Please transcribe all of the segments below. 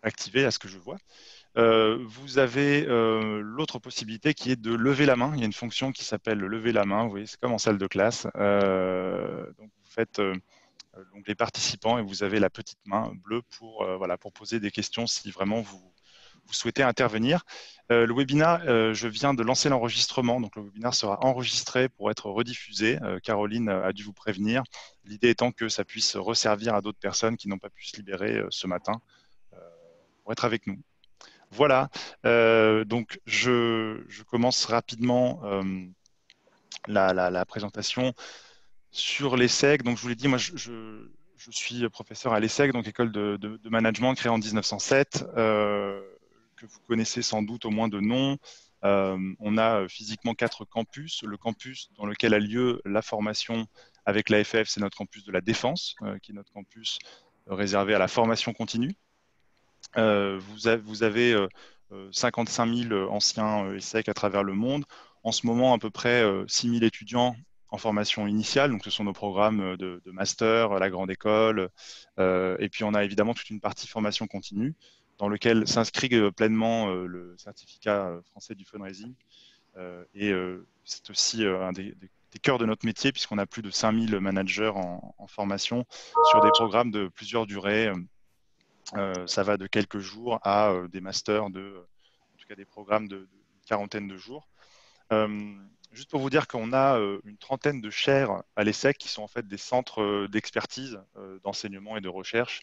activé à ce que je vois. Vous avez l'autre possibilité qui est de lever la main. Il y a une fonction qui s'appelle lever la main. Vous voyez, c'est comme en salle de classe. Donc vous faites donc les participants et vous avez la petite main bleue pour, voilà, pour poser des questions si vraiment vous souhaitez intervenir. Le webinaire, je viens de lancer l'enregistrement, donc le webinaire sera enregistré pour être rediffusé. Caroline a dû vous prévenir. L'idée étant que ça puisse resservir à d'autres personnes qui n'ont pas pu se libérer ce matin euh, pour être avec nous. Voilà, donc je commence rapidement la présentation sur l'ESSEC. Donc je vous l'ai dit, moi je suis professeur à l'ESSEC, donc école de management créée en 1907, que vous connaissez sans doute au moins de nom. On a physiquement 4 campus. Le campus dans lequel a lieu la formation avec l'AFF, c'est notre campus de la Défense, qui est notre campus réservé à la formation continue. Vous avez 55 000 anciens ESSEC à travers le monde. En ce moment, à peu près 6 000 étudiants en formation initiale. Donc, ce sont nos programmes de master, la grande école. Et puis, on a évidemment toute une partie formation continue dans lequel s'inscrit pleinement le certificat français du fundraising. Et c'est aussi un des cœurs de notre métier puisqu'on a plus de 5 000 managers en formation sur des programmes de plusieurs durées. Ça va de quelques jours à des masters en tout cas des programmes de quarantaine de jours. Juste pour vous dire qu'on a une trentaine de chaires à l'ESSEC qui sont en fait des centres d'expertise, d'enseignement et de recherche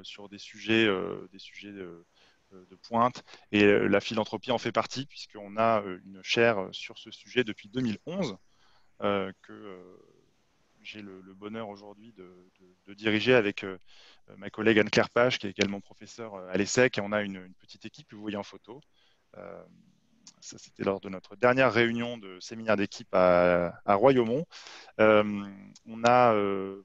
sur des sujets de pointe. Et la philanthropie en fait partie puisqu'on a une chaire sur ce sujet depuis 2011 que j'ai le bonheur aujourd'hui de diriger avec ma collègue Anne-Claire Page, qui est également professeure à l'ESSEC, et on a une petite équipe que vous voyez en photo. Euh, Ça, c'était lors de notre dernière réunion de séminaire d'équipe à Royaumont. On a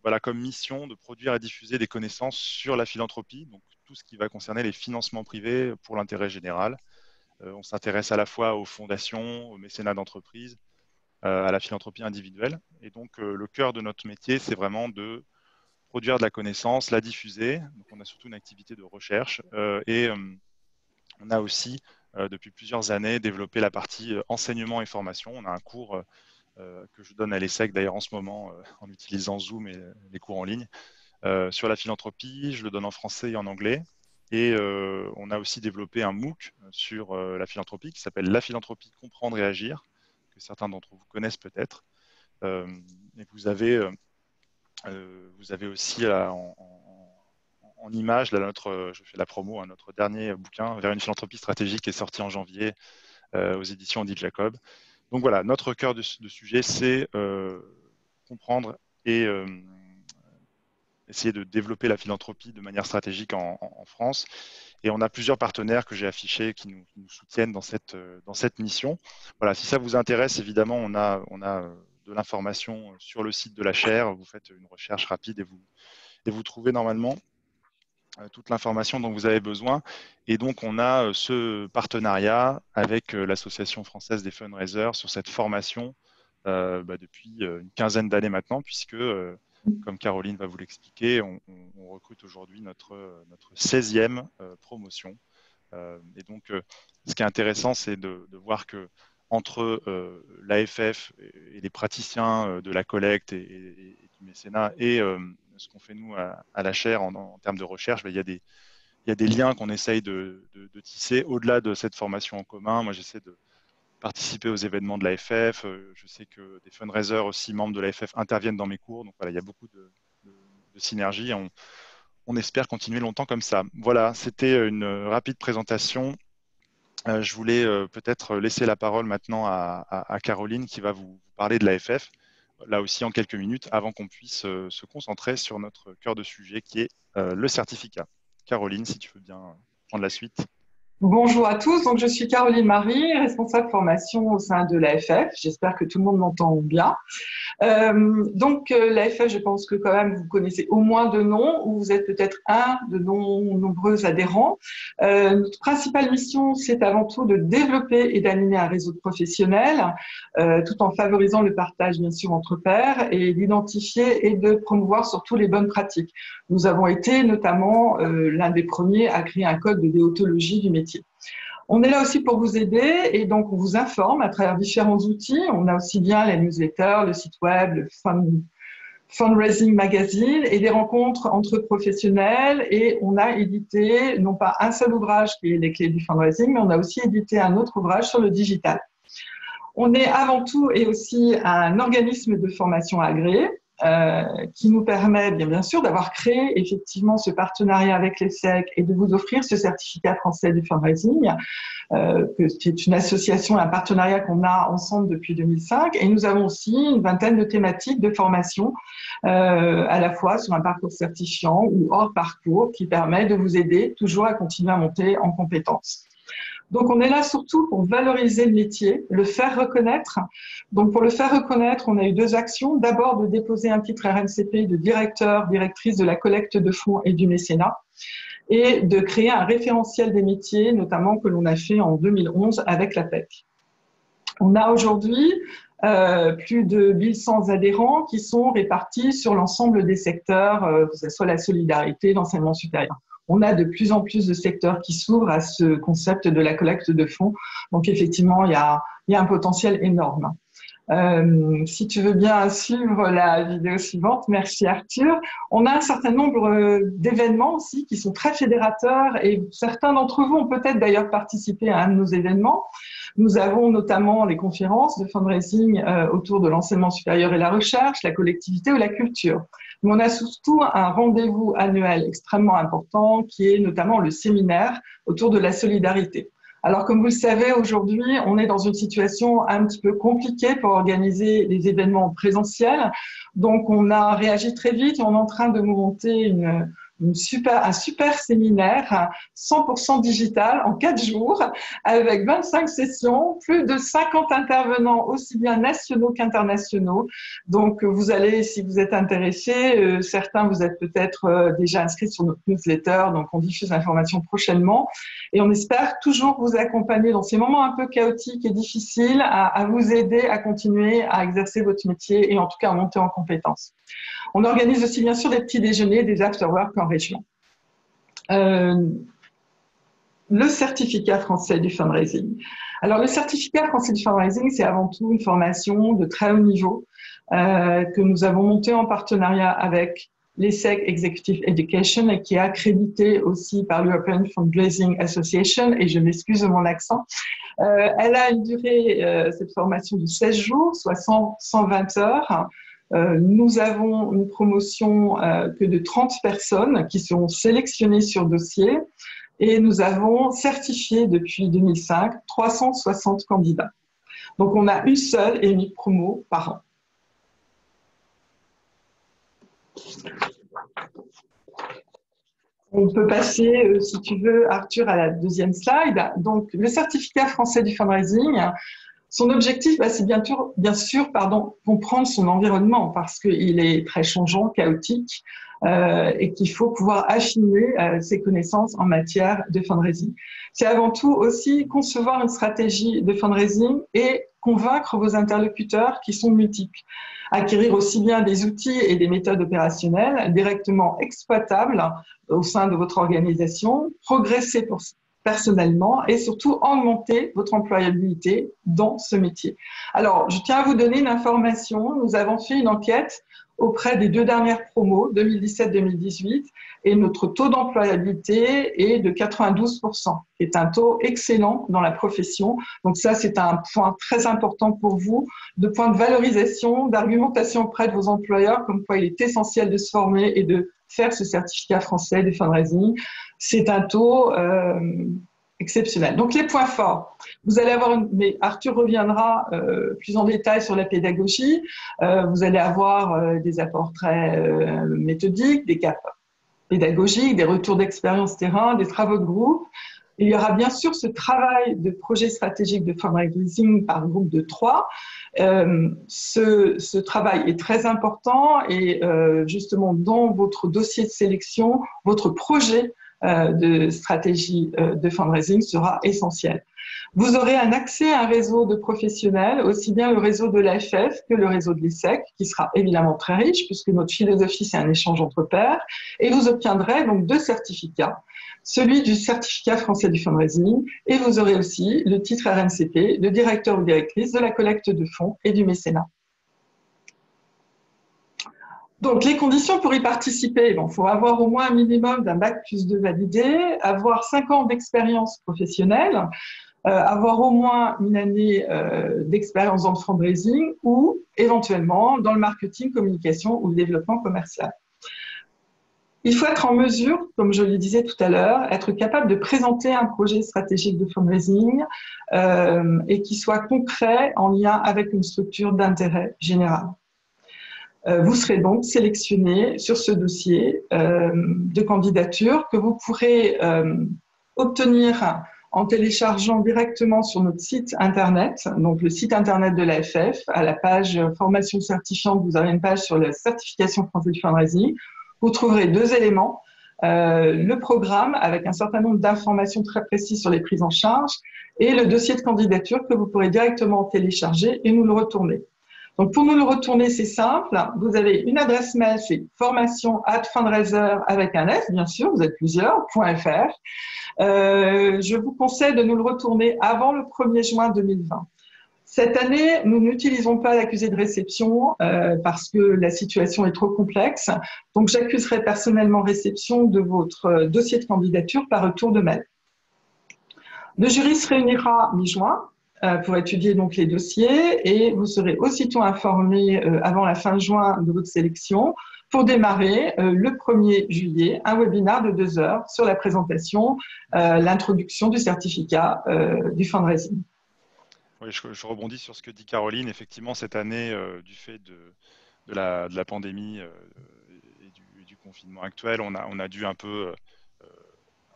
voilà, comme mission de produire et diffuser des connaissances sur la philanthropie, donc tout ce qui va concerner les financements privés pour l'intérêt général. On s'intéresse à la fois aux fondations, au mécénat d'entreprise, à la philanthropie individuelle. Et donc, le cœur de notre métier, c'est vraiment de produire de la connaissance, la diffuser. Donc, on a surtout une activité de recherche et on a aussi, depuis plusieurs années, développé la partie enseignement et formation. On a un cours que je donne à l'ESSEC d'ailleurs en ce moment en utilisant Zoom et les cours en ligne sur la philanthropie. Je le donne en français et en anglais. Et on a aussi développé un MOOC sur la philanthropie qui s'appelle La philanthropie, comprendre et agir, que certains d'entre vous connaissent peut-être. Et vous avez aussi en image, là, je fais la promo, hein, notre dernier bouquin, Vers une philanthropie stratégique, qui est sorti en janvier aux éditions Odile Jacob. Donc voilà, notre cœur de sujet, c'est comprendre et essayer de développer la philanthropie de manière stratégique en France. Et on a plusieurs partenaires que j'ai affichés qui nous soutiennent dans cette mission. Voilà, si ça vous intéresse, évidemment, on a de l'information sur le site de la chaire. Vous faites une recherche rapide et vous trouvez normalement toute l'information dont vous avez besoin. Et donc, on a ce partenariat avec l'Association française des fundraisers sur cette formation depuis une quinzaine d'années maintenant, puisque, comme Caroline va vous l'expliquer, on recrute aujourd'hui notre 16e promotion. Et donc, ce qui est intéressant, c'est de voir que entre l'AFF et les praticiens de la collecte et du mécénat et ce qu'on fait nous à la chaire en termes de recherche, il y a des liens qu'on essaye de tisser au-delà de cette formation en commun. Moi, j'essaie de participer aux événements de l'AFF. Je sais que des fundraisers aussi, membres de l'AFF, interviennent dans mes cours. Donc voilà, il y a beaucoup de synergie. On espère continuer longtemps comme ça. Voilà, c'était une rapide présentation. Je voulais peut-être laisser la parole maintenant à Caroline qui va vous parler de l'AFF, là aussi en quelques minutes, avant qu'on puisse se concentrer sur notre cœur de sujet qui est le certificat. Caroline, si tu veux bien prendre la suite. Bonjour à tous, donc je suis Caroline Marie, responsable formation au sein de l'AFF. J'espère que tout le monde m'entend bien. L'AFF, je pense que quand même vous connaissez au moins deux noms, ou vous êtes peut-être un de nos nombreux adhérents. Notre principale mission, c'est avant tout de développer et d'animer un réseau de professionnels, tout en favorisant le partage bien sûr entre pairs et d'identifier et de promouvoir surtout les bonnes pratiques. Nous avons été notamment l'un des premiers à créer un code de déontologie du métier. On est là aussi pour vous aider et donc on vous informe à travers différents outils. On a aussi bien la newsletter, le site web, le fundraising magazine et des rencontres entre professionnels. Et on a édité non pas un seul ouvrage qui est les clés du fundraising, mais on a aussi édité un autre ouvrage sur le digital. On est avant tout et aussi un organisme de formation agréé qui nous permet bien sûr d'avoir créé effectivement ce partenariat avec l'ESSEC et de vous offrir ce certificat français du fundraising, qui est une association, un partenariat qu'on a ensemble depuis 2005. Et nous avons aussi une vingtaine de thématiques de formation, à la fois sur un parcours certifiant ou hors parcours, qui permet de vous aider toujours à continuer à monter en compétences. Donc, on est là surtout pour valoriser le métier, le faire reconnaître. Donc, pour le faire reconnaître, on a eu deux actions. D'abord, de déposer un titre RNCP de directeur, directrice de la collecte de fonds et du mécénat, et de créer un référentiel des métiers, notamment que l'on a fait en 2011 avec la PEC. On a aujourd'hui plus de 1100 adhérents qui sont répartis sur l'ensemble des secteurs, que ce soit la solidarité, l'enseignement supérieur. On a de plus en plus de secteurs qui s'ouvrent à ce concept de la collecte de fonds. Donc, effectivement, il y a un potentiel énorme. Si tu veux bien suivre la vidéo suivante, merci Arthur. On a un certain nombre d'événements aussi qui sont très fédérateurs et certains d'entre vous ont peut-être d'ailleurs participé à un de nos événements. Nous avons notamment les conférences de fundraising autour de l'enseignement supérieur et la recherche, la collectivité ou la culture. Mais on a surtout un rendez-vous annuel extrêmement important qui est notamment le séminaire autour de la solidarité. Alors, comme vous le savez, aujourd'hui, on est dans une situation un petit peu compliquée pour organiser les événements présentiels. Donc, on a réagi très vite et on est en train de monter un super séminaire 100% digital en 4 jours avec 25 sessions, plus de 50 intervenants aussi bien nationaux qu'internationaux. Donc vous allez, si vous êtes intéressés, certains vous êtes peut-être déjà inscrits sur notre newsletter, donc on diffuse l'information prochainement et on espère toujours vous accompagner dans ces moments un peu chaotiques et difficiles à vous aider à continuer à exercer votre métier et en tout cas à monter en compétences. On organise aussi bien sûr des petits déjeuners, des after-work en région. Le certificat français du fundraising. Alors, le certificat français du fundraising, c'est avant tout une formation de très haut niveau que nous avons montée en partenariat avec l'ESSEC Executive Education et qui est accréditée aussi par l'European Fundraising Association, et je m'excuse de mon accent. Elle a une durée, cette formation, de 16 jours, soit 120 heures. Nous avons une promotion que de 30 personnes qui seront sélectionnées sur dossier et nous avons certifié depuis 2005 360 candidats. Donc, on a une seule et unique promo par an. On peut passer, si tu veux, Arthur, à la deuxième slide. Donc, le certificat français du fundraising, son objectif, c'est bien sûr, comprendre son environnement parce qu'il est très changeant, chaotique et qu'il faut pouvoir affiner ses connaissances en matière de fundraising. C'est avant tout aussi concevoir une stratégie de fundraising et convaincre vos interlocuteurs qui sont multiples. Acquérir aussi bien des outils et des méthodes opérationnelles directement exploitables au sein de votre organisation, progresser personnellement et surtout augmenter votre employabilité dans ce métier. Alors, je tiens à vous donner une information. Nous avons fait une enquête auprès des 2 dernières promos, 2017-2018, et notre taux d'employabilité est de 92%, qui est un taux excellent dans la profession. Donc ça, c'est un point très important pour vous, de point de valorisation, d'argumentation auprès de vos employeurs, comme quoi il est essentiel de se former et de faire ce certificat français de fundraising. C'est un taux exceptionnel. Donc, les points forts. Vous allez avoir, mais Arthur reviendra plus en détail sur la pédagogie. Vous allez avoir des apports très méthodiques, des cas pédagogiques, des retours d'expérience terrain, des travaux de groupe, Il y aura bien sûr ce travail de projet stratégique de fundraising par groupe de 3. Ce travail est très important et justement dans votre dossier de sélection, votre projet de stratégie de fundraising sera essentiel. Vous aurez un accès à un réseau de professionnels, aussi bien le réseau de l'AFF que le réseau de l'ESSEC, qui sera évidemment très riche puisque notre philosophie, c'est un échange entre pairs. Et vous obtiendrez donc 2 certificats, celui du certificat français du fundraising et vous aurez aussi le titre RNCP de directeur ou directrice de la collecte de fonds et du mécénat. Donc, les conditions pour y participer, il faut avoir au moins un minimum d'un bac+2 validé, avoir 5 ans d'expérience professionnelle, avoir au moins une année d'expérience dans le fundraising ou éventuellement dans le marketing, communication ou le développement commercial. Il faut être en mesure, comme je le disais tout à l'heure, être capable de présenter un projet stratégique de fundraising et qui soit concret en lien avec une structure d'intérêt général. Vous serez donc sélectionné sur ce dossier de candidature que vous pourrez obtenir en téléchargeant directement sur notre site internet, donc le site internet de l'AFF, à la page formation certifiante, vous avez une page sur la certification française du fundraising. Vous trouverez 2 éléments, le programme avec un certain nombre d'informations très précises sur les prises en charge et le dossier de candidature que vous pourrez directement télécharger et nous le retourner. Donc, pour nous le retourner, c'est simple. Vous avez une adresse mail, c'est formation@fundraiser avec un S, bien sûr, vous êtes plusieurs, .fr. Je vous conseille de nous le retourner avant le 1er juin 2020. Cette année, nous n'utilisons pas l'accusé de réception parce que la situation est trop complexe. Donc, j'accuserai personnellement réception de votre dossier de candidature par retour de mail. Le jury se réunira mi-juin pour étudier donc les dossiers et vous serez aussitôt informé avant la fin juin de votre sélection pour démarrer le 1er juillet un webinaire de 2 heures sur la présentation, l'introduction du certificat du fundraising. Oui, je rebondis sur ce que dit Caroline. Effectivement, cette année, du fait de la pandémie et du confinement actuel, on a dû un peu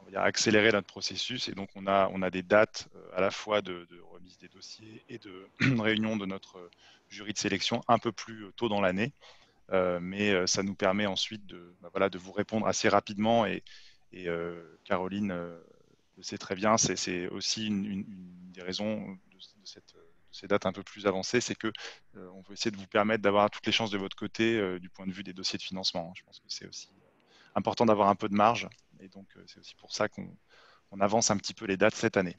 on va dire, accélérer notre processus et donc on a des dates à la fois de remise des dossiers et de réunion de notre jury de sélection un peu plus tôt dans l'année. Mais ça nous permet ensuite de vous répondre assez rapidement et Caroline le sait très bien, c'est aussi une des raisons de ces dates un peu plus avancées, c'est que on veut essayer de vous permettre d'avoir toutes les chances de votre côté du point de vue des dossiers de financement. Je pense que c'est aussi important d'avoir un peu de marge et donc c'est aussi pour ça qu'on avance un petit peu les dates cette année.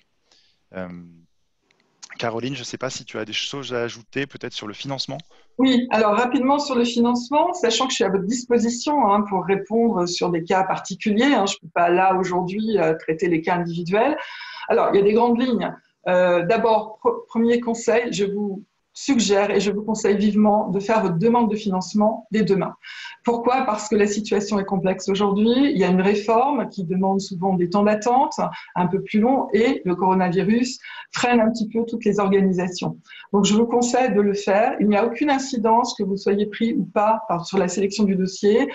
Caroline, je ne sais pas si tu as des choses à ajouter peut-être sur le financement. Oui, alors rapidement sur le financement, sachant que je suis à votre disposition pour répondre sur des cas particuliers. Je ne peux pas là aujourd'hui traiter les cas individuels. Alors, il y a des grandes lignes. D'abord, premier conseil, je vous suggère et je vous conseille vivement de faire votre demande de financement dès demain. Pourquoi ? Parce que la situation est complexe aujourd'hui. Il y a une réforme qui demande souvent des temps d'attente un peu plus longs et le coronavirus freine un petit peu toutes les organisations. Donc, je vous conseille de le faire. Il n'y a aucune incidence que vous soyez pris ou pas sur la sélection du dossier.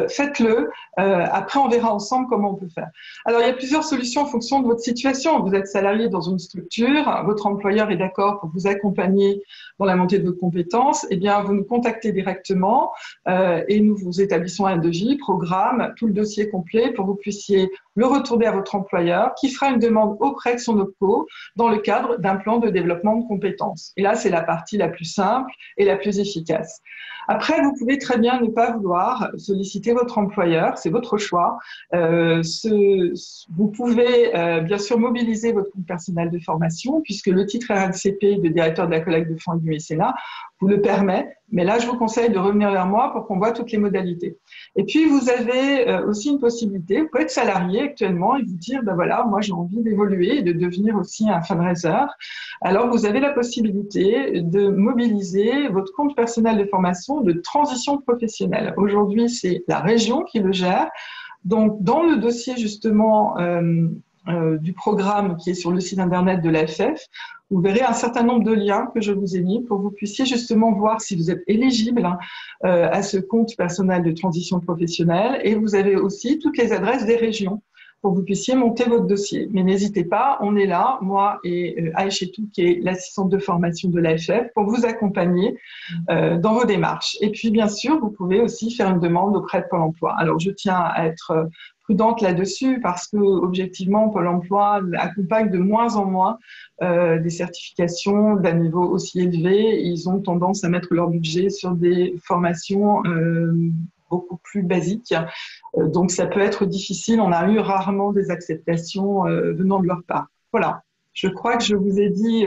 Faites-le. Après, on verra ensemble comment on peut faire. Alors, il y a plusieurs solutions en fonction de votre situation. Vous êtes salarié dans une structure, votre employeur est d'accord pour vous accompagner dans la montée de vos compétences, eh bien, vous nous contactez directement et nous vous établissons un devis, programme, tout le dossier complet pour que vous puissiez le retourner à votre employeur qui fera une demande auprès de son OPCO dans le cadre d'un plan de développement de compétences. Et là, c'est la partie la plus simple et la plus efficace. Après, vous pouvez très bien ne pas vouloir solliciter votre employeur, c'est votre choix. Vous pouvez bien sûr mobiliser votre compte personnel de formation puisque le titre RNCP de directeur de la collecte de fonds et du mécénat vous le permet. Mais là, je vous conseille de revenir vers moi pour qu'on voit toutes les modalités. Et puis, vous avez aussi une possibilité, vous pouvez être salarié actuellement et vous dire, ben voilà, moi j'ai envie d'évoluer et de devenir aussi un fundraiser. Alors, vous avez la possibilité de mobiliser votre compte personnel de formation de transition professionnelle. Aujourd'hui, c'est la région qui le gère. Donc, dans le dossier justement du programme qui est sur le site internet de l'AFF, vous verrez un certain nombre de liens que je vous ai mis pour que vous puissiez justement voir si vous êtes éligible à ce compte personnel de transition professionnelle. Et vous avez aussi toutes les adresses des régions. pour que vous puissiez monter votre dossier. Mais n'hésitez pas, on est là, moi et Aïchetou, qui est l'assistante de formation de l'AFF, pour vous accompagner dans vos démarches. Et puis, bien sûr, vous pouvez aussi faire une demande auprès de Pôle emploi. Alors, je tiens à être prudente là-dessus parce que, objectivement, Pôle emploi accompagne de moins en moins des certifications d'un niveau aussi élevé. Ils ont tendance à mettre leur budget sur des formations beaucoup plus basiques. Donc, ça peut être difficile. On a eu rarement des acceptations venant de leur part. Voilà. Je crois que je vous ai dit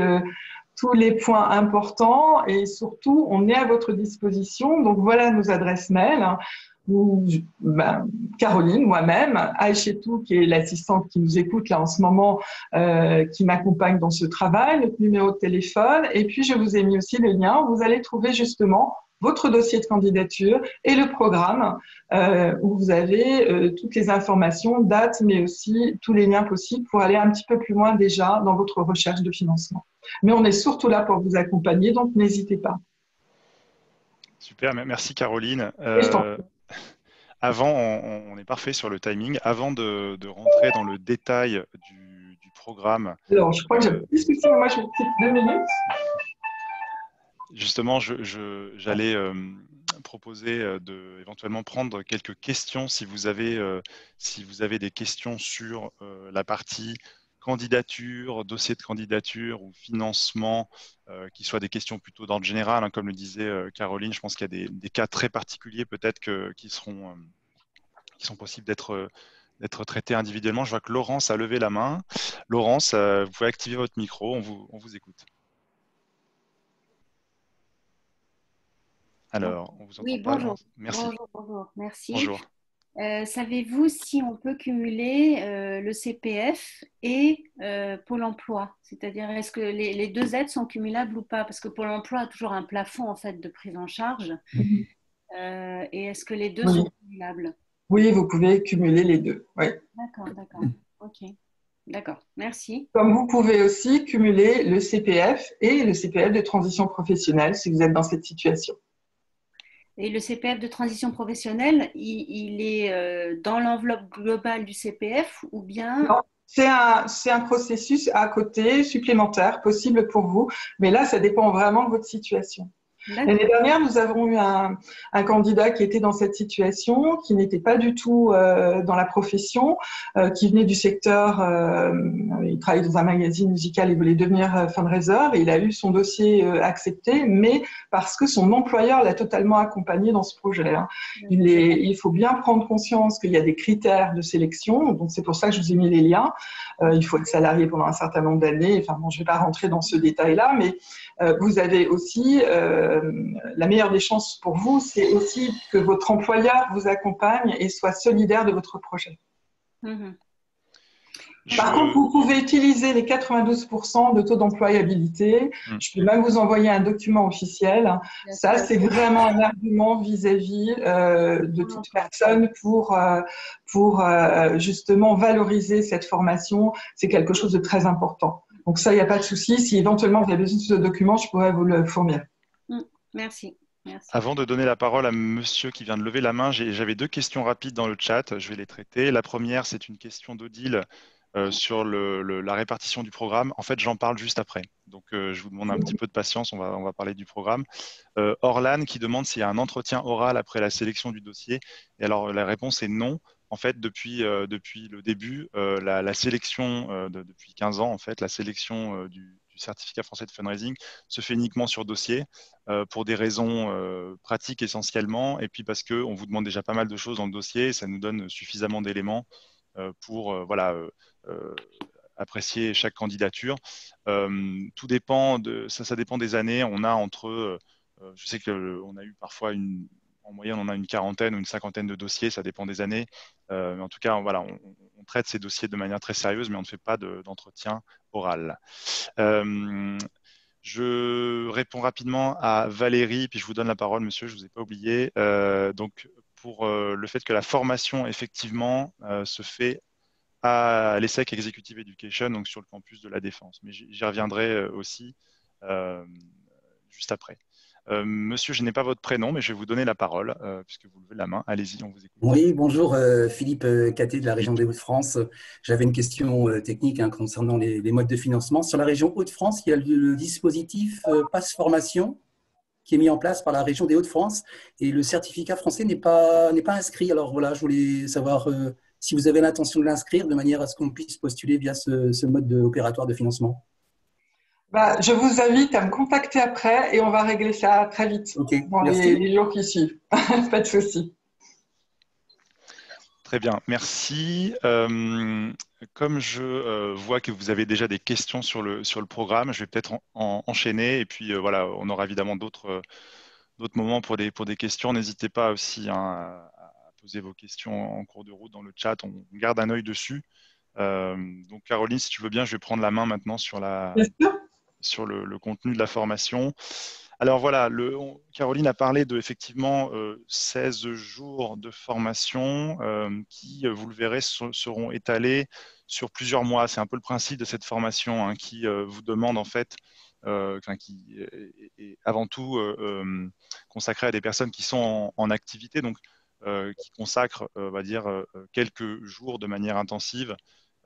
tous les points importants et surtout, on est à votre disposition. Donc, voilà nos adresses mail. Ou, Caroline, moi-même, Aïchetou, qui est l'assistante qui nous écoute là en ce moment, qui m'accompagne dans ce travail, notre numéro de téléphone. Et puis, je vous ai mis aussi le lien où vous allez trouver justement votre dossier de candidature et le programme où vous avez toutes les informations, dates, mais aussi tous les liens possibles pour aller un petit peu plus loin déjà dans votre recherche de financement. Mais on est surtout là pour vous accompagner, donc n'hésitez pas. Super, merci Caroline. Et je t'en prie. Avant, on est parfait sur le timing. Avant de rentrer dans le détail du programme, Alors, je crois que j'ai discuté, moi je vous quitte 2 minutes. justement, j'allais proposer de éventuellement prendre quelques questions si vous avez des questions sur la partie candidature, dossier de candidature ou financement, qui soient des questions plutôt d'ordre général, hein, comme le disait Caroline. Je pense qu'il y a des cas très particuliers peut-être qui sont possibles d'être traités individuellement. Je vois que Laurence a levé la main. Laurence, vous pouvez activer votre micro, on vous écoute. Alors, on vous entend Oui, pas, bonjour. Laurence. Merci. Bonjour, merci. Bonjour. Savez-vous si on peut cumuler le CPF et Pôle emploi? C'est-à-dire, est-ce que les deux aides sont cumulables ou pas? Parce que Pôle emploi a toujours un plafond en fait de prise en charge. Et est-ce que les deux Oui. sont cumulables? Oui, vous pouvez cumuler les deux. Oui. D'accord. Ok. D'accord, merci. Comme vous pouvez aussi cumuler le CPF et le CPF de transition professionnelle si vous êtes dans cette situation. Et le CPF de transition professionnelle, il est dans l'enveloppe globale du CPF ou bien... Non, c'est un processus à côté supplémentaire possible pour vous, mais là, ça dépend vraiment de votre situation. L'année dernière, nous avons eu un candidat qui était dans cette situation, qui n'était pas du tout dans la profession, qui venait du secteur, il travaillait dans un magazine musical, il voulait devenir fundraiser, et il a eu son dossier accepté, mais parce que son employeur l'a totalement accompagné dans ce projet. Hein. Il faut bien prendre conscience qu'il y a des critères de sélection, donc c'est pour ça que je vous ai mis les liens. Il faut être salarié pendant un certain nombre d'années, enfin bon, je ne vais pas rentrer dans ce détail-là, mais vous avez aussi la meilleure des chances pour vous, c'est aussi que votre employeur vous accompagne et soit solidaire de votre projet. Par contre, vous pouvez utiliser les 92% de taux d'employabilité. Je peux même vous envoyer un document officiel. Ça, c'est vraiment un argument vis-à-vis de toute personne pour justement valoriser cette formation. C'est quelque chose de très important. Donc ça, il n'y a pas de souci. Si éventuellement vous avez besoin de ce document, je pourrais vous le fournir. Merci. Avant de donner la parole à monsieur qui vient de lever la main, j'avais deux questions rapides dans le chat. Je vais les traiter. La première, c'est une question d'Odile sur la répartition du programme. En fait, j'en parle juste après. Donc, je vous demande un petit peu de patience. On va parler du programme. Orlan qui demande s'il y a un entretien oral après la sélection du dossier. Et alors, la réponse est non. En fait, depuis le début, la sélection, depuis 15 ans, en fait, la sélection du certificat français de fundraising se fait uniquement sur dossier pour des raisons pratiques essentiellement, et puis parce qu'on vous demande déjà pas mal de choses dans le dossier, et ça nous donne suffisamment d'éléments pour apprécier chaque candidature. Tout dépend ça dépend des années. On a je sais qu'on a eu parfois en moyenne, on a une quarantaine ou une cinquantaine de dossiers, ça dépend des années. Mais en tout cas, voilà, on traite ces dossiers de manière très sérieuse, mais on ne fait pas d'entretien oral. Je réponds rapidement à Valérie, puis je vous donne la parole, monsieur, je ne vous ai pas oublié. Donc, pour le fait que la formation, effectivement, se fait à l'ESSEC Executive Education, donc sur le campus de la Défense. Mais j'y reviendrai aussi juste après. Monsieur, je n'ai pas votre prénom, mais je vais vous donner la parole, puisque vous levez la main. Allez-y, on vous écoute. Oui, bonjour, Philippe Caté de la région des Hauts-de-France. J'avais une question technique concernant les modes de financement. Sur la région Hauts-de-France, il y a le dispositif Pass Formation qui est mis en place par la région des Hauts-de-France et le certificat français n'est pas inscrit. Alors voilà, je voulais savoir si vous avez l'intention de l'inscrire de manière à ce qu'on puisse postuler via ce mode opératoire de financement. Bah, je vous invite à me contacter après et on va régler ça très vite Ok, dans merci. les jours qui suivent. Pas de souci. Très bien, merci. Comme je vois que vous avez déjà des questions sur le programme, je vais peut-être enchaîner et puis voilà, on aura évidemment d'autres moments pour des questions. N'hésitez pas aussi hein, à poser vos questions en cours de route dans le chat, on garde un œil dessus. Donc Caroline, si tu veux bien, je vais prendre la main maintenant sur Bien sûr. le contenu de la formation. Alors voilà, Caroline a parlé de effectivement 16 jours de formation qui, vous le verrez, seront étalés sur plusieurs mois. C'est un peu le principe de cette formation hein, qui vous demande en fait, qui est avant tout consacrée à des personnes qui sont en activité, donc qui consacrent, on va dire, quelques jours de manière intensive.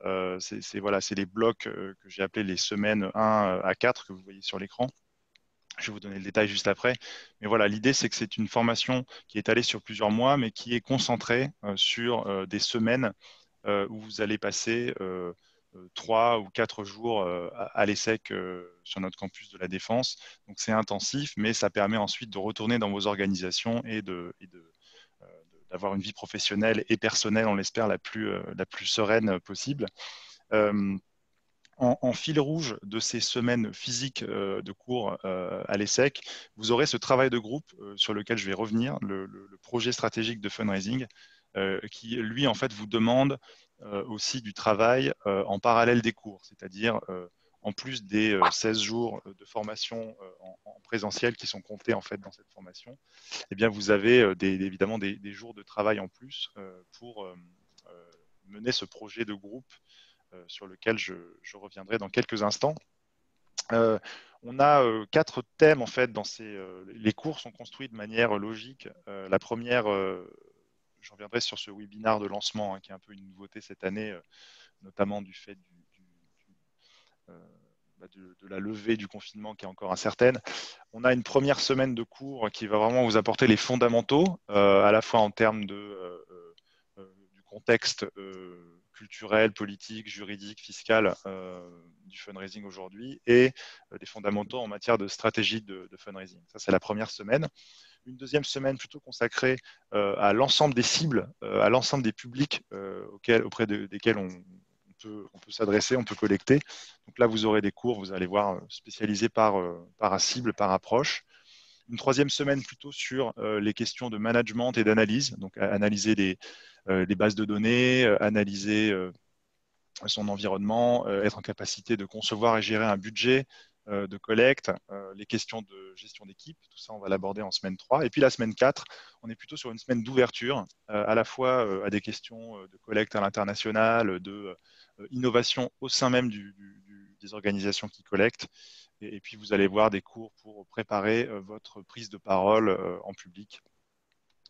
Voilà, c'est les blocs que j'ai appelés les semaines 1 à 4 que vous voyez sur l'écran. Je vais vous donner le détail juste après. Mais voilà, l'idée, c'est que c'est une formation qui est allée sur plusieurs mois, mais qui est concentrée sur des semaines où vous allez passer 3 ou 4 jours à l'ESSEC sur notre campus de la Défense. Donc c'est intensif, mais ça permet ensuite de retourner dans vos organisations et d'avoir une vie professionnelle et personnelle, on l'espère, la plus sereine possible. En fil rouge de ces semaines physiques de cours à l'ESSEC, vous aurez ce travail de groupe sur lequel je vais revenir, le projet stratégique de fundraising, qui lui en fait vous demande aussi du travail en parallèle des cours, c'est-à-dire en plus des 16 jours de formation en présentiel qui sont comptés en fait dans cette formation, eh bien vous avez évidemment des jours de travail en plus pour mener ce projet de groupe sur lequel je reviendrai dans quelques instants. On a 4 thèmes en fait dans les cours sont construits de manière logique. La première, je reviendrai sur ce webinaire de lancement hein, qui est un peu une nouveauté cette année, notamment du fait de la levée du confinement qui est encore incertaine. On a une première semaine de cours qui va vraiment vous apporter les fondamentaux, à la fois en termes du contexte culturel, politique, juridique, fiscal du fundraising aujourd'hui et des fondamentaux en matière de stratégie de fundraising. Ça, c'est la première semaine. Une deuxième semaine plutôt consacrée à l'ensemble des cibles, à l'ensemble des publics auprès desquels on peut s'adresser, on peut collecter. Donc là, vous aurez des cours, vous allez voir, spécialisés par cible, par approche. Une troisième semaine plutôt sur les questions de management et d'analyse, donc analyser les bases de données, analyser son environnement, être en capacité de concevoir et gérer un budget de collecte, les questions de gestion d'équipe, tout ça on va l'aborder en semaine 3. Et puis la semaine 4, on est plutôt sur une semaine d'ouverture, à la fois à des questions de collecte à l'international, de innovation au sein même des organisations qui collectent. Et puis vous allez voir des cours pour préparer votre prise de parole en public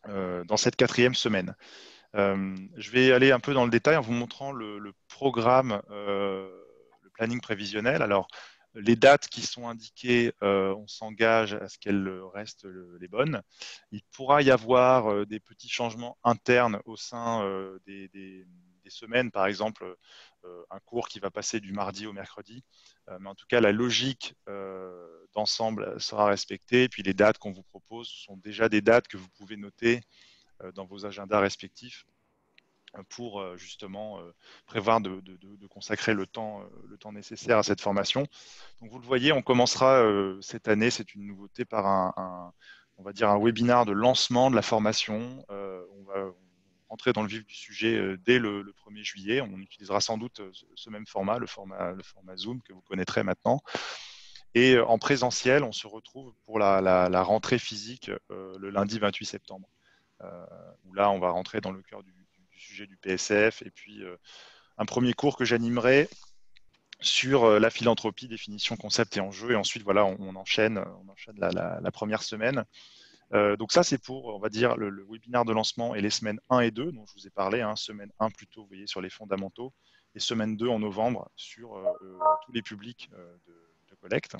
dans cette 4e semaine. Je vais aller un peu dans le détail en vous montrant le programme, le planning prévisionnel. Alors, les dates qui sont indiquées, on s'engage à ce qu'elles restent les bonnes. Il pourra y avoir des petits changements internes au sein des semaines, par exemple un cours qui va passer du mardi au mercredi. Mais en tout cas, la logique d'ensemble sera respectée. Et puis les dates qu'on vous propose sont déjà des dates que vous pouvez noter dans vos agendas respectifs pour justement prévoir de consacrer le temps nécessaire à cette formation. Donc vous le voyez, on commencera cette année, c'est une nouveauté, par on va dire un webinaire de lancement de la formation. On va rentrer dans le vif du sujet dès le 1er juillet. On utilisera sans doute ce même format, le format Zoom que vous connaîtrez maintenant. Et en présentiel, on se retrouve pour la rentrée physique le lundi 28 septembre. Où là, on va rentrer dans le cœur du sujet du PSF. Et puis, un premier cours que j'animerai sur la philanthropie, définition, concept et enjeu. Et ensuite, voilà, on enchaîne la première semaine. Donc ça, c'est pour, on va dire, le webinaire de lancement et les semaines 1 et 2, dont je vous ai parlé. Semaine 1 plutôt, vous voyez, sur les fondamentaux, et semaine 2 en novembre sur tous les publics de collecte.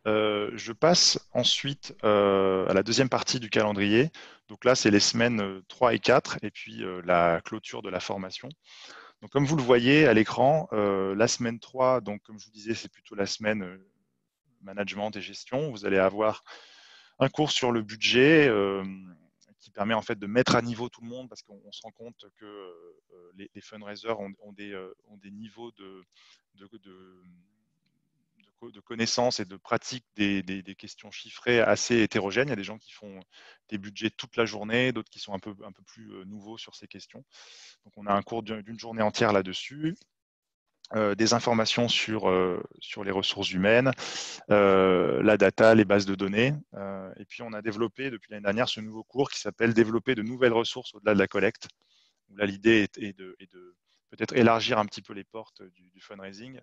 Je passe ensuite à la deuxième partie du calendrier. Donc là, c'est les semaines 3 et 4, et puis la clôture de la formation. Donc comme vous le voyez à l'écran, la semaine 3, donc comme je vous disais, c'est plutôt la semaine management et gestion. Vous allez avoir un cours sur le budget qui permet en fait de mettre à niveau tout le monde, parce qu'on se rend compte que les fundraisers ont des niveaux de connaissances et de pratique des questions chiffrées assez hétérogènes. Il y a des gens qui font des budgets toute la journée, d'autres qui sont un peu plus nouveaux sur ces questions. Donc on a un cours d'une journée entière là-dessus. Des informations sur les ressources humaines, la data, les bases de données. Et puis, on a développé depuis l'année dernière ce nouveau cours qui s'appelle « Développer de nouvelles ressources au-delà de la collecte ». Là, l'idée est de peut-être élargir un petit peu les portes du fundraising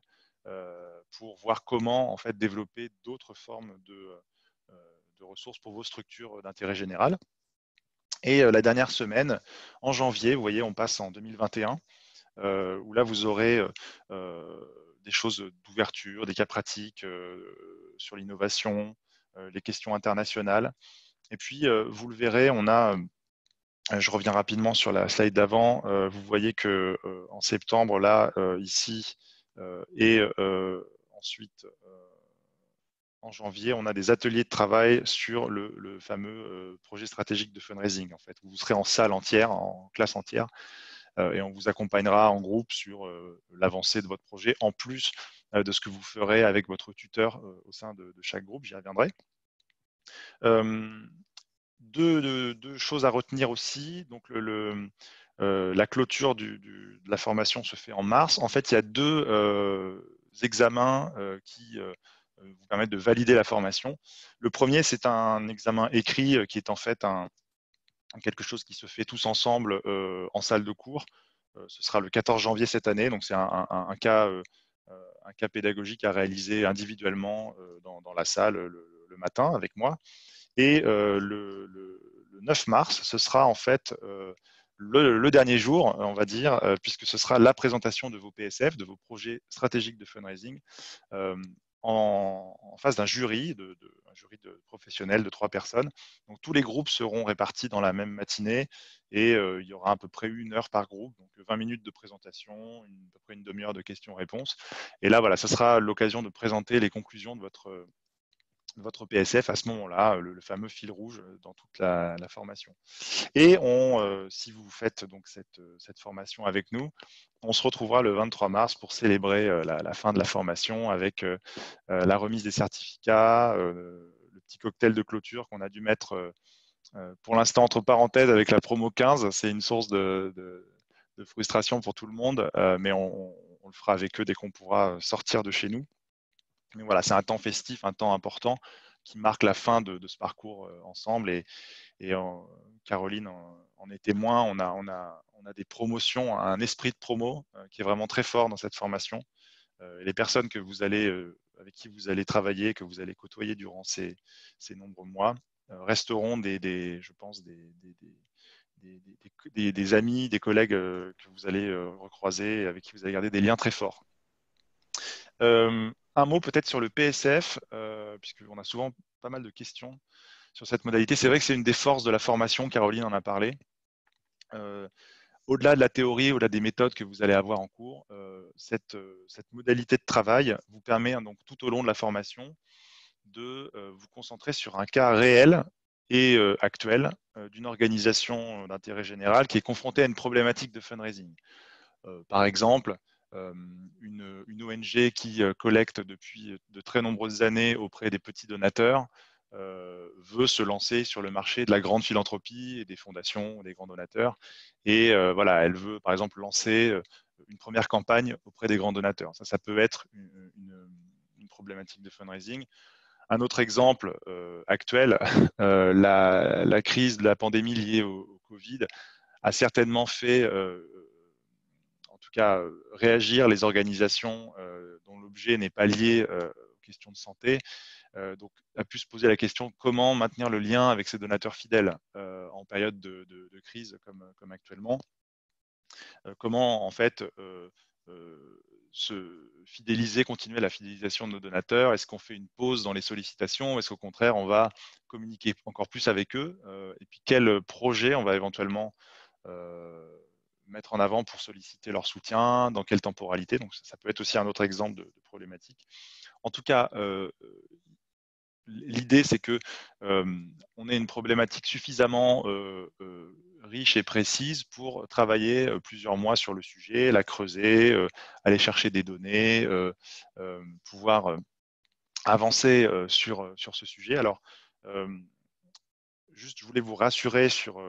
pour voir comment en fait, développer d'autres formes de ressources pour vos structures d'intérêt général. Et la dernière semaine, en janvier, vous voyez, on passe en 2021, où là, vous aurez des choses d'ouverture, des cas pratiques sur l'innovation, les questions internationales. Et puis, vous le verrez, on a, je reviens rapidement sur la slide d'avant, vous voyez que en septembre, là, ici, et ensuite, en janvier, on a des ateliers de travail sur le fameux projet stratégique de fundraising. En fait, vous serez en salle entière, en classe entière, et on vous accompagnera en groupe sur l'avancée de votre projet, en plus de ce que vous ferez avec votre tuteur au sein de chaque groupe. J'y reviendrai. Deux choses à retenir aussi. Donc la clôture de la formation se fait en mars. En fait, il y a deux examens qui vous permettent de valider la formation. Le premier, c'est un examen écrit qui est en fait quelque chose qui se fait tous ensemble en salle de cours. Ce sera le 14 janvier cette année, donc c'est un cas pédagogique à réaliser individuellement dans la salle le matin avec moi. Et le 9 mars, ce sera en fait le dernier jour, on va dire, puisque ce sera la présentation de vos PSF, de vos projets stratégiques de fundraising, en face d'un jury, un jury de professionnels de 3 personnes. Donc tous les groupes seront répartis dans la même matinée et il y aura à peu près 1 heure par groupe, donc 20 minutes de présentation, à peu près une demi-heure de questions-réponses. Et là, voilà, ce sera l'occasion de présenter les conclusions de votre PSF à ce moment-là, le fameux fil rouge dans toute la formation. Et si vous faites donc cette formation avec nous, on se retrouvera le 23 mars pour célébrer la fin de la formation avec la remise des certificats, le petit cocktail de clôture qu'on a dû mettre pour l'instant entre parenthèses avec la promo 15. C'est une source de frustration pour tout le monde, mais on le fera avec eux dès qu'on pourra sortir de chez nous. Mais voilà, c'est un temps festif, un temps important qui marque la fin de ce parcours ensemble. Et Caroline en est témoin. On a des promotions, un esprit de promo qui est vraiment très fort dans cette formation. Et les personnes avec qui vous allez travailler, que vous allez côtoyer durant ces nombreux mois, resteront je pense, des amis, des collègues que vous allez recroiser, avec qui vous allez garder des liens très forts. Un mot peut-être sur le PSF, puisqu'on a souvent pas mal de questions sur cette modalité. C'est vrai que c'est une des forces de la formation, Caroline en a parlé. Au-delà de la théorie, au-delà des méthodes que vous allez avoir en cours, cette modalité de travail vous permet donc tout au long de la formation de vous concentrer sur un cas réel et actuel d'une organisation d'intérêt général qui est confrontée à une problématique de fundraising. Par exemple, une ONG qui collecte depuis de très nombreuses années auprès des petits donateurs veut se lancer sur le marché de la grande philanthropie et des fondations, des grands donateurs. Et voilà, elle veut par exemple lancer une première campagne auprès des grands donateurs. Ça peut être une problématique de fundraising. Un autre exemple actuel, la crise de la pandémie liée au Covid a certainement fait tout cas réagir les organisations dont l'objet n'est pas lié aux questions de santé. Donc, a pu se poser la question comment maintenir le lien avec ses donateurs fidèles en période de crise comme actuellement. Comment en fait se fidéliser, continuer la fidélisation de nos donateurs. Est-ce qu'on fait une pause dans les sollicitations? Est-ce qu'au contraire, on va communiquer encore plus avec eux? Et puis, quel projet on va éventuellement mettre en avant pour solliciter leur soutien? Dans quelle temporalité? Donc, ça peut être aussi un autre exemple de problématique. En tout cas, l'idée, c'est que on ait une problématique suffisamment riche et précise pour travailler plusieurs mois sur le sujet, la creuser, aller chercher des données, pouvoir avancer sur ce sujet. Alors, juste, je voulais vous rassurer sur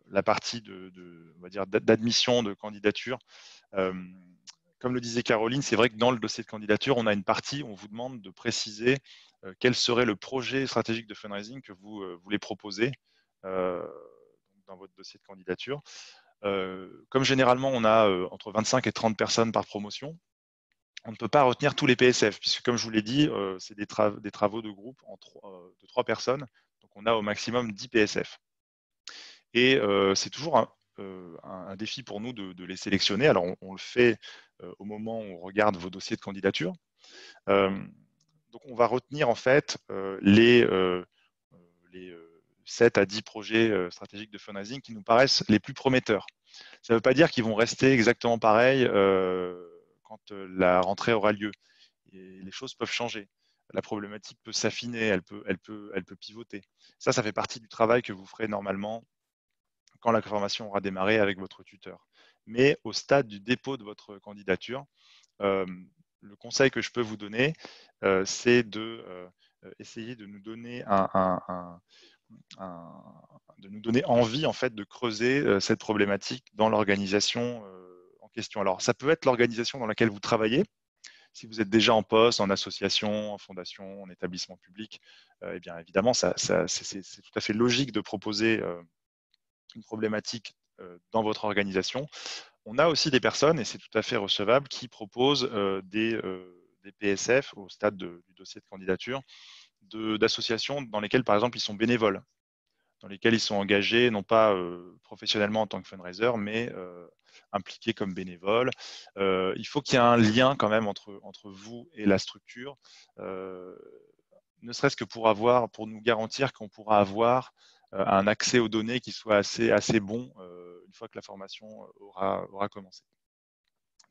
la partie on va dire, d'admission de candidature. Comme le disait Caroline, c'est vrai que dans le dossier de candidature, on a une partie où on vous demande de préciser quel serait le projet stratégique de fundraising que vous voulez proposer dans votre dossier de candidature. Comme généralement, on a entre 25 et 30 personnes par promotion, on ne peut pas retenir tous les PSF, puisque comme je vous l'ai dit, c'est des travaux de groupe de 3 personnes, donc on a au maximum 10 PSF. Et c'est toujours un défi pour nous de les sélectionner. Alors, on le fait au moment où on regarde vos dossiers de candidature. Donc, on va retenir en fait les 7 à 10 projets stratégiques de fundraising qui nous paraissent les plus prometteurs. Ça ne veut pas dire qu'ils vont rester exactement pareils quand la rentrée aura lieu. Et les choses peuvent changer. La problématique peut s'affiner, elle peut pivoter. Ça fait partie du travail que vous ferez normalement quand la formation aura démarré avec votre tuteur. Mais au stade du dépôt de votre candidature, le conseil que je peux vous donner, c'est d'essayer de nous donner de nous donner envie en fait de creuser cette problématique dans l'organisation en question. Alors, ça peut être l'organisation dans laquelle vous travaillez. Si vous êtes déjà en poste, en association, en fondation, en établissement public, eh bien évidemment, c'est tout à fait logique de proposer une problématique dans votre organisation. On a aussi des personnes, et c'est tout à fait recevable, qui proposent des PSF au stade du dossier de candidature d'associations dans lesquelles, par exemple, ils sont bénévoles, dans lesquelles ils sont engagés, non pas professionnellement en tant que fundraiser, mais impliqués comme bénévoles. Il faut qu'il y ait un lien quand même entre vous et la structure, ne serait-ce que pour nous garantir qu'on pourra avoir un accès aux données qui soit assez bon une fois que la formation aura commencé.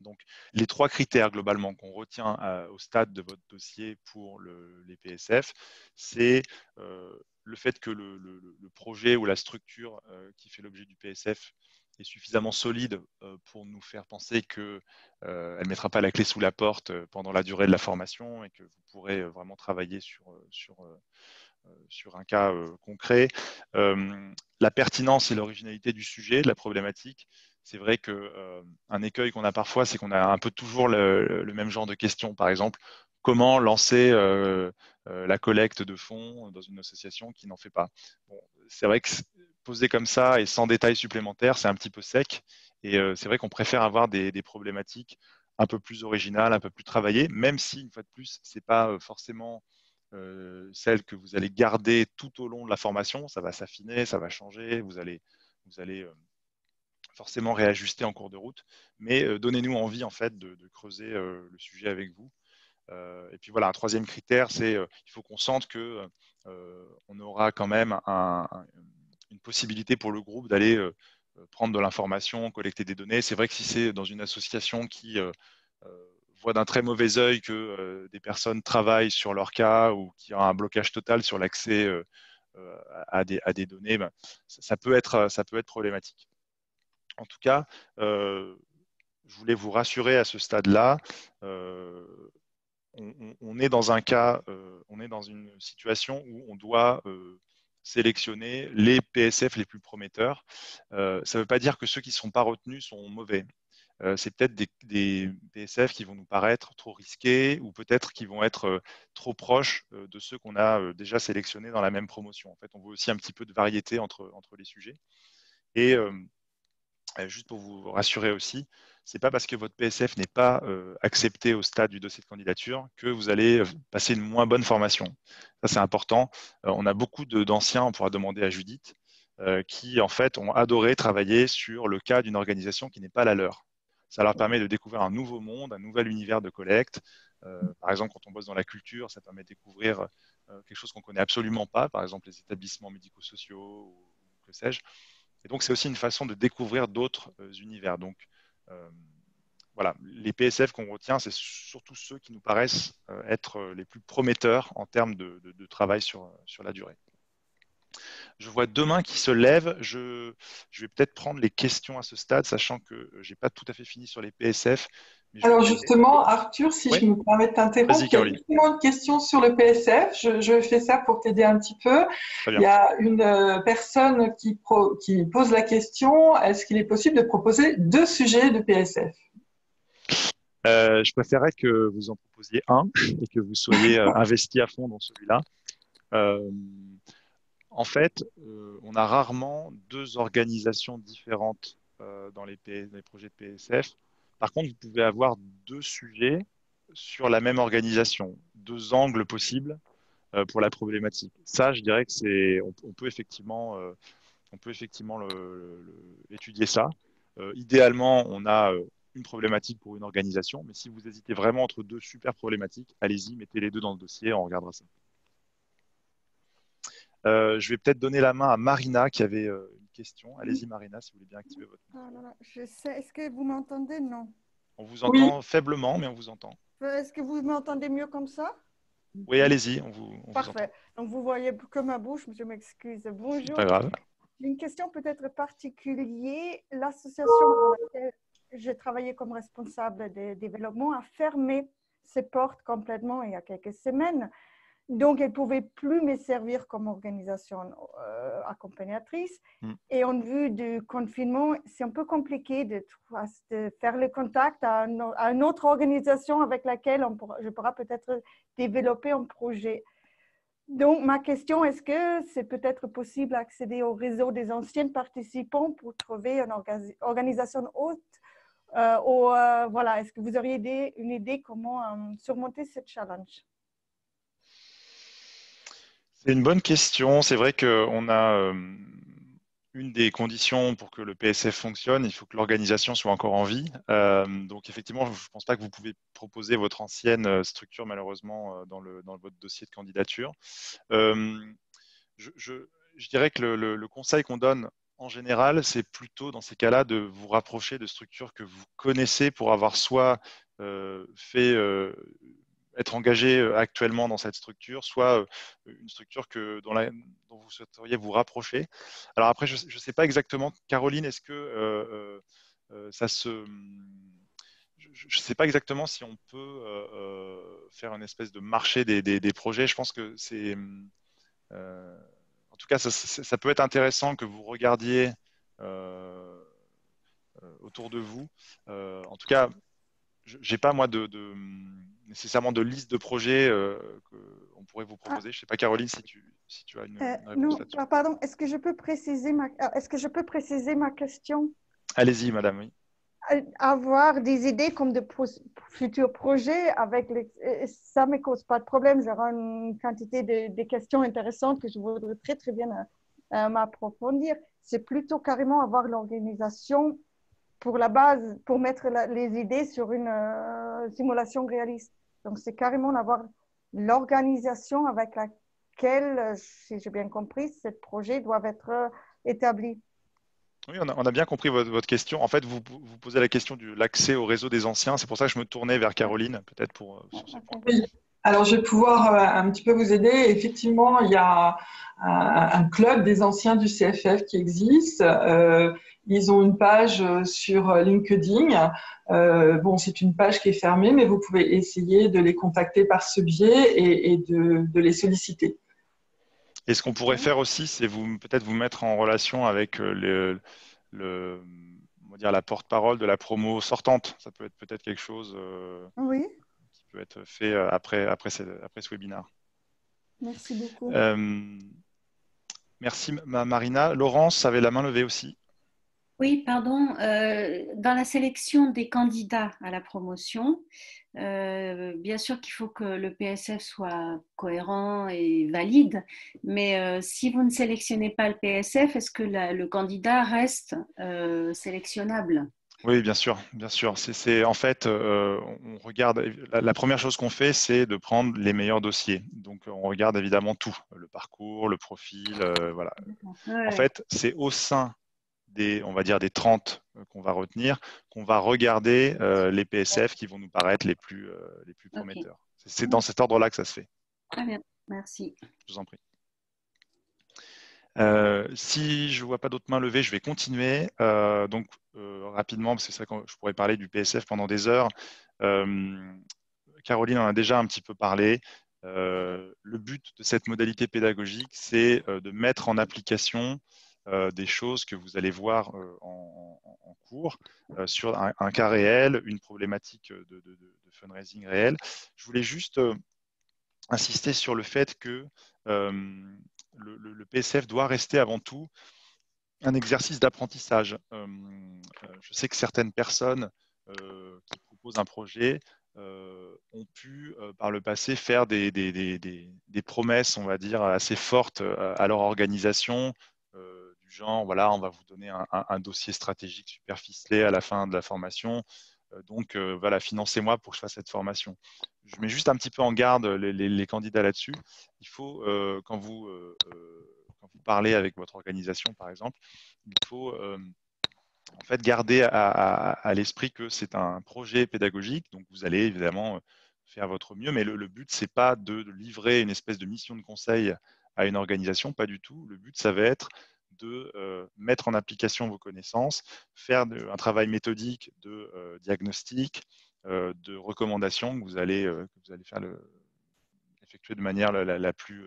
Donc, les 3 critères globalement qu'on retient au stade de votre dossier pour les PSF, c'est le fait que le projet ou la structure qui fait l'objet du PSF est suffisamment solide pour nous faire penser qu'elle ne mettra pas la clé sous la porte pendant la durée de la formation et que vous pourrez vraiment travailler sur un cas concret. La pertinence et l'originalité du sujet, de la problématique. C'est vrai qu'un écueil qu'on a parfois, c'est qu'on a un peu toujours le même genre de questions. Par exemple, comment lancer la collecte de fonds dans une association qui n'en fait pas. Bon, c'est vrai que posé comme ça et sans détails supplémentaires, c'est un petit peu sec. Et c'est vrai qu'on préfère avoir des problématiques un peu plus originales, un peu plus travaillées, même si, une fois de plus, ce n'est pas forcément celle que vous allez garder tout au long de la formation. Ça va s'affiner, ça va changer, vous allez forcément réajuster en cours de route, mais donnez-nous envie en fait de creuser le sujet avec vous. Et puis voilà, un troisième critère, c'est il faut qu'on sente que on aura quand même une possibilité pour le groupe d'aller prendre de l'information, collecter des données. C'est vrai que si c'est dans une association qui voit d'un très mauvais œil que des personnes travaillent sur leur cas ou qu'il y a un blocage total sur l'accès à des données, ben, ça peut être problématique. En tout cas, je voulais vous rassurer à ce stade-là. On est dans un cas, on est dans une situation où on doit sélectionner les PSF les plus prometteurs. Ça ne veut pas dire que ceux qui ne sont pas retenus sont mauvais. C'est peut-être des PSF qui vont nous paraître trop risqués ou peut-être qui vont être trop proches de ceux qu'on a déjà sélectionnés dans la même promotion. En fait, on veut aussi un petit peu de variété entre les sujets. Et Juste pour vous rassurer aussi, ce n'est pas parce que votre PSF n'est pas accepté au stade du dossier de candidature que vous allez passer une moins bonne formation. Ça, c'est important. On a beaucoup d'anciens, on pourra demander à Judith, qui en fait ont adoré travailler sur le cas d'une organisation qui n'est pas la leur. Ça leur permet de découvrir un nouveau monde, un nouvel univers de collecte. Par exemple, quand on bosse dans la culture, ça permet de découvrir quelque chose qu'on ne connaît absolument pas, par exemple les établissements médico-sociaux ou que sais-je. Et donc, c'est aussi une façon de découvrir d'autres univers. Donc, voilà, les PSF qu'on retient, c'est surtout ceux qui nous paraissent être les plus prometteurs en termes de travail sur la durée. Je vois 2 mains qui se lèvent. Je vais peut-être prendre les questions à ce stade, sachant que je n'ai pas tout à fait fini sur les PSF. Mais Alors justement, Arthur, si je me permets de t'interrompre, il y a justement une question sur le PSF. Je fais ça pour t'aider un petit peu. Il y a une personne qui pose la question, est-ce qu'il est possible de proposer 2 sujets de PSF? Je préférerais que vous en proposiez un et que vous soyez investi à fond dans celui-là. En fait, on a rarement 2 organisations différentes dans les projets de PSF. Par contre, vous pouvez avoir 2 sujets sur la même organisation, 2 angles possibles pour la problématique. Ça, je dirais que on peut effectivement étudier ça. Idéalement, on a une problématique pour une organisation, mais si vous hésitez vraiment entre 2 super problématiques, allez-y, mettez les 2 dans le dossier, on regardera ça. Je vais peut-être donner la main à Marina qui avait une question. Allez-y Marina, si vous voulez bien activer votre micro. Ah, je sais. Est-ce que vous m'entendez? Non. On vous entend faiblement, mais on vous entend. Est-ce que vous m'entendez mieux comme ça? Oui, allez-y, on Parfait. vous entend. Donc, vous voyez que ma bouche, je m'excuse. Bonjour. Pas grave. Une question peut-être particulière. L'association dans laquelle j'ai travaillé comme responsable de développement a fermé ses portes complètement il y a quelques semaines. Donc, elle ne pouvait plus me servir comme organisation accompagnatrice. Et en vue du confinement, c'est un peu compliqué de faire le contact à une autre organisation avec laquelle je pourrai peut-être développer un projet. Donc, ma question, est-ce que c'est peut-être possible d'accéder au réseau des anciens participants pour trouver une organisation haute voilà, est-ce que vous auriez une idée comment surmonter ce challenge? C'est une bonne question. C'est vrai qu'on a une des conditions pour que le PSF fonctionne, il faut que l'organisation soit encore en vie. Donc effectivement, je ne pense pas que vous pouvez proposer votre ancienne structure malheureusement dans votre dossier de candidature. Je dirais que le conseil qu'on donne en général, c'est plutôt dans ces cas-là de vous rapprocher de structures que vous connaissez pour avoir soit être engagé actuellement dans cette structure, soit une structure dont vous souhaiteriez vous rapprocher. Alors après, je ne sais pas exactement, Caroline, est-ce que ça se... Je ne sais pas exactement si on peut faire une espèce de marché des projets. Je pense que c'est... en tout cas, ça peut être intéressant que vous regardiez autour de vous. En tout cas, je n'ai pas, moi, nécessairement de liste de projets qu'on pourrait vous proposer. Je ne sais pas, Caroline, si tu as une réponse là-dessus. Non, pardon, est-ce que je peux préciser ma question? Allez-y, madame, oui. Avoir des idées comme de futurs projets, ça ne me cause pas de problème. J'aurai une quantité de questions intéressantes que je voudrais très, très bien m'approfondir. C'est plutôt carrément avoir l'organisation pour la base, pour mettre les idées sur une simulation réaliste. Donc, c'est carrément avoir l'organisation avec laquelle, si j'ai bien compris, ce projet doit être établi. Oui, on a bien compris votre question. En fait, vous posez la question de l'accès au réseau des anciens. C'est pour ça que je me tournais vers Caroline, peut-être sur ce point. Oui. Alors, je vais pouvoir un petit peu vous aider. Effectivement, il y a un club des anciens du CFF qui existe. Ils ont une page sur LinkedIn. Bon, c'est une page qui est fermée, mais vous pouvez essayer de les contacter par ce biais et de les solliciter. Et ce qu'on pourrait faire aussi, c'est peut-être vous mettre en relation avec on va dire la porte-parole de la promo sortante. Ça peut être peut-être quelque chose oui. qui peut être fait après ce webinaire. Merci beaucoup. Merci Marina. Laurence avait la main levée aussi. Oui, pardon. Dans la sélection des candidats à la promotion, bien sûr qu'il faut que le PSF soit cohérent et valide, mais si vous ne sélectionnez pas le PSF, est-ce que le candidat reste sélectionnable? Oui, bien sûr, bien sûr. En fait, on regarde. La première chose qu'on fait, c'est de prendre les meilleurs dossiers. Donc, on regarde évidemment tout, le parcours, le profil, voilà. En Ouais, fait, c'est au sein on va dire des 30 qu'on va retenir, qu'on va regarder les PSF qui vont nous paraître les plus ok. prometteurs. C'est dans cet ordre-là que ça se fait. Très bien, merci. Je vous en prie. Si je ne vois pas d'autres mains levées, je vais continuer. Rapidement, parce que c'est vrai que je pourrais parler du PSF pendant des heures. Euh, Caroline en a déjà un petit peu parlé. Le but de cette modalité pédagogique, c'est de mettre en application des choses que vous allez voir en cours sur un cas réel, une problématique de fundraising réel. Je voulais juste insister sur le fait que le PSF doit rester avant tout un exercice d'apprentissage. Je sais que certaines personnes qui proposent un projet ont pu par le passé faire des promesses, on va dire, assez fortes à leur organisation, du genre, voilà, on va vous donner un dossier stratégique super ficelé à la fin de la formation. Voilà, financez-moi pour que je fasse cette formation. Je mets juste un petit peu en garde les candidats là-dessus. Il faut, quand vous parlez avec votre organisation, par exemple, il faut en fait garder à l'esprit que c'est un projet pédagogique, donc vous allez évidemment faire votre mieux, mais le but, c'est pas de livrer une espèce de mission de conseil à une organisation, pas du tout. Le but, ça va être de mettre en application vos connaissances, faire un travail méthodique de diagnostic, de recommandation que vous allez faire effectuer de manière la plus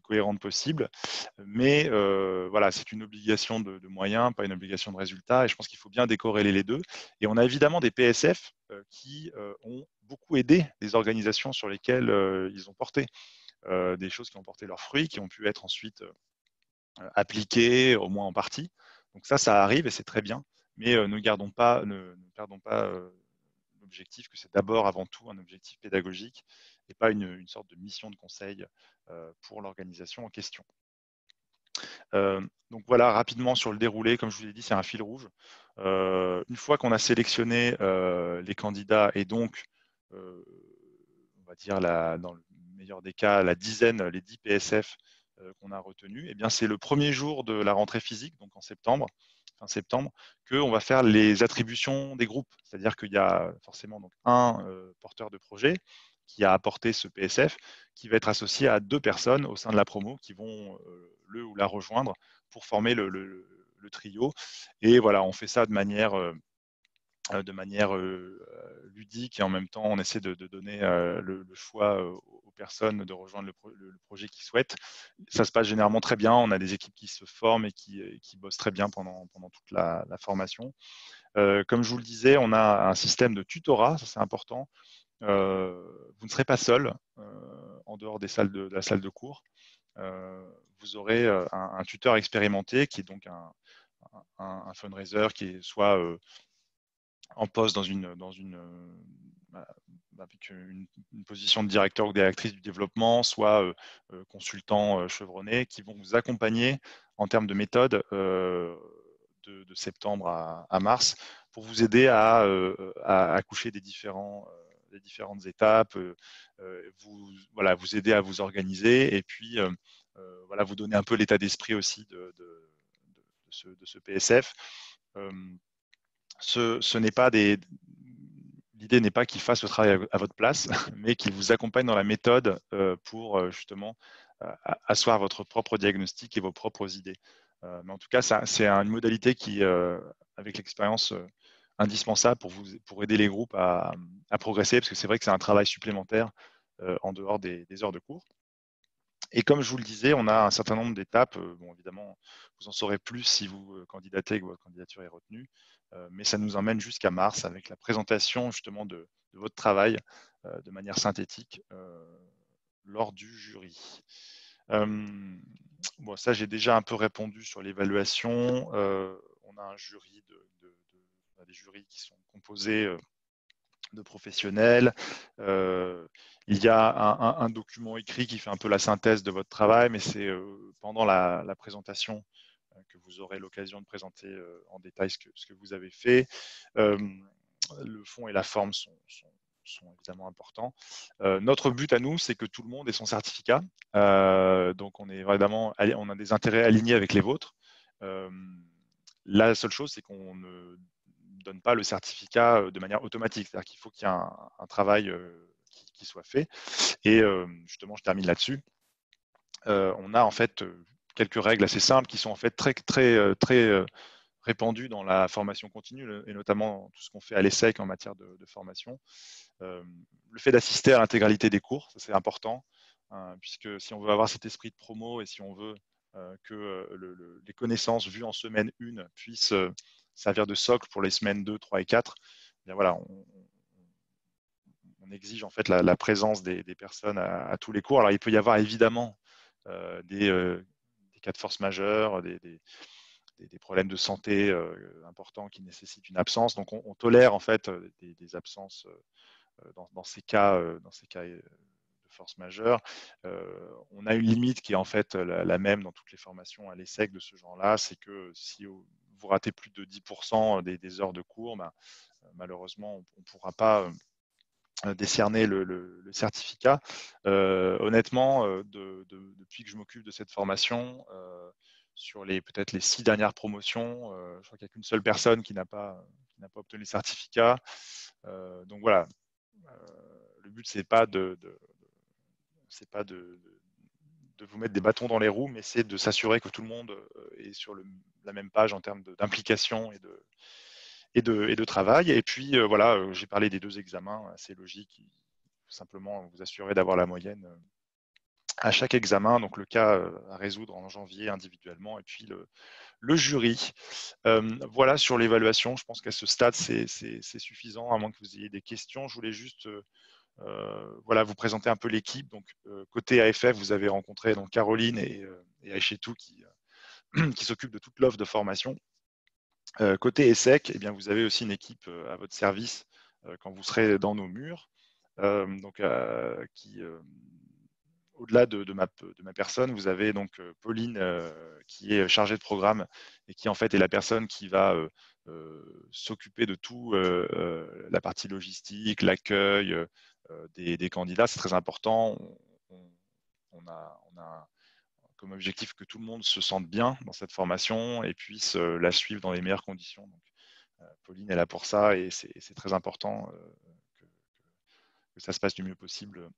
cohérente possible. Mais voilà, c'est une obligation de moyens, pas une obligation de résultat. Et je pense qu'il faut bien décorréler les deux. Et on a évidemment des PSF qui ont beaucoup aidé les organisations sur lesquelles ils ont porté. Des choses qui ont porté leurs fruits, qui ont pu être ensuite appliquées, au moins en partie. Donc ça arrive et c'est très bien. Mais ne perdons pas l'objectif que c'est d'abord, avant tout, un objectif pédagogique et pas une sorte de mission de conseil pour l'organisation en question. Donc voilà, rapidement sur le déroulé, comme je vous l'ai dit, c'est un fil rouge. Une fois qu'on a sélectionné les candidats et donc, on va dire dans le meilleur des cas, la dizaine, les 10 PSF qu'on a retenus, eh bien c'est le premier jour de la rentrée physique, donc en septembre, fin septembre, qu'on va faire les attributions des groupes. C'est-à-dire qu'il y a forcément donc un porteur de projet qui a apporté ce PSF, qui va être associé à 2 personnes au sein de la promo qui vont le ou la rejoindre pour former le trio. Et voilà, on fait ça de manière ludique et en même temps on essaie de donner le choix aux personnes de rejoindre le projet qu'ils souhaitent. Ça se passe généralement très bien, on a des équipes qui se forment et qui bossent très bien pendant toute la formation. Comme je vous le disais, on a un système de tutorat, ça c'est important. Vous ne serez pas seul en dehors de la salle de cours. Vous aurez un tuteur expérimenté qui est donc un fundraiser qui est soit en poste avec une position de directeur ou directrice du développement, soit consultant chevronné, qui vont vous accompagner en termes de méthode de septembre à mars pour vous aider à accoucher des différentes étapes, vous aider à vous organiser et puis voilà, vous donner un peu l'état d'esprit aussi de ce PSF. Ce n'est pas l'idée n'est pas qu'il fasse le travail à votre place, mais qu'il vous accompagne dans la méthode pour justement asseoir votre propre diagnostic et vos propres idées. Mais en tout cas, c'est une modalité qui, avec l'expérience, indispensable pour aider les groupes à progresser, parce que c'est vrai que c'est un travail supplémentaire en dehors des heures de cours. Et comme je vous le disais, on a un certain nombre d'étapes. Bon, évidemment, vous en saurez plus si vous candidatez et que votre candidature est retenue. Mais ça nous emmène jusqu'à mars avec la présentation justement de votre travail de manière synthétique lors du jury. Bon, ça, j'ai déjà un peu répondu sur l'évaluation. On on a un jury on a des jurys qui sont composés de professionnels. Il y a un document écrit qui fait un peu la synthèse de votre travail, mais c'est pendant la présentation que vous aurez l'occasion de présenter en détail ce que vous avez fait. Le fond et la forme sont évidemment importants. Notre but à nous, c'est que tout le monde ait son certificat. Donc, on a des intérêts alignés avec les vôtres. La seule chose, c'est qu'on ne donne pas le certificat de manière automatique. C'est-à-dire qu'il faut qu'il y ait un travail qui soit fait. Et justement, je termine là-dessus. On a en fait quelques règles assez simples qui sont en fait très répandues dans la formation continue et notamment tout ce qu'on fait à l'ESSEC en matière de formation. Le fait d'assister à l'intégralité des cours, ça c'est important, puisque si on veut avoir cet esprit de promo et si on veut que les connaissances vues en semaine 1 puissent servir de socle pour les semaines 2, 3 et 4, eh bien voilà, on exige en fait la présence des personnes à tous les cours. Alors il peut y avoir évidemment des cas de force majeure, des problèmes de santé importants qui nécessitent une absence. Donc on tolère en fait des absences dans ces cas de force majeure. On a une limite qui est en fait la même dans toutes les formations à l'ESSEC de ce genre-là, c'est que si vous ratez plus de 10% des heures de cours, ben, malheureusement, on ne pourra pas décerner le certificat. Honnêtement, depuis que je m'occupe de cette formation, sur peut-être les 6 dernières promotions, je crois qu'il n'y a qu'une seule personne qui n'a pas obtenu le certificat. Donc voilà, le but c'est pas de vous mettre des bâtons dans les roues, mais c'est de s'assurer que tout le monde est sur la même page en termes d'implication et de travail. Et puis voilà, j'ai parlé des 2 examens assez logiques. Il faut simplement vous assurer d'avoir la moyenne à chaque examen, donc le cas à résoudre en janvier individuellement, et puis le jury. Voilà sur l'évaluation, je pense qu'à ce stade, c'est suffisant, à moins que vous ayez des questions. Je voulais juste voilà, vous présenter un peu l'équipe. Donc, côté AFF, vous avez rencontré donc, Caroline et Aïchetou qui s'occupent de toute l'offre de formation. Côté ESSEC, eh bien, vous avez aussi une équipe à votre service quand vous serez dans nos murs, qui au-delà de ma personne, vous avez donc Pauline qui est chargée de programme et qui en fait est la personne qui va s'occuper de tout la partie logistique, l'accueil des candidats. C'est très important. On a comme objectif que tout le monde se sente bien dans cette formation et puisse la suivre dans les meilleures conditions. Donc, Pauline est là pour ça et c'est très important que ça se passe du mieux possible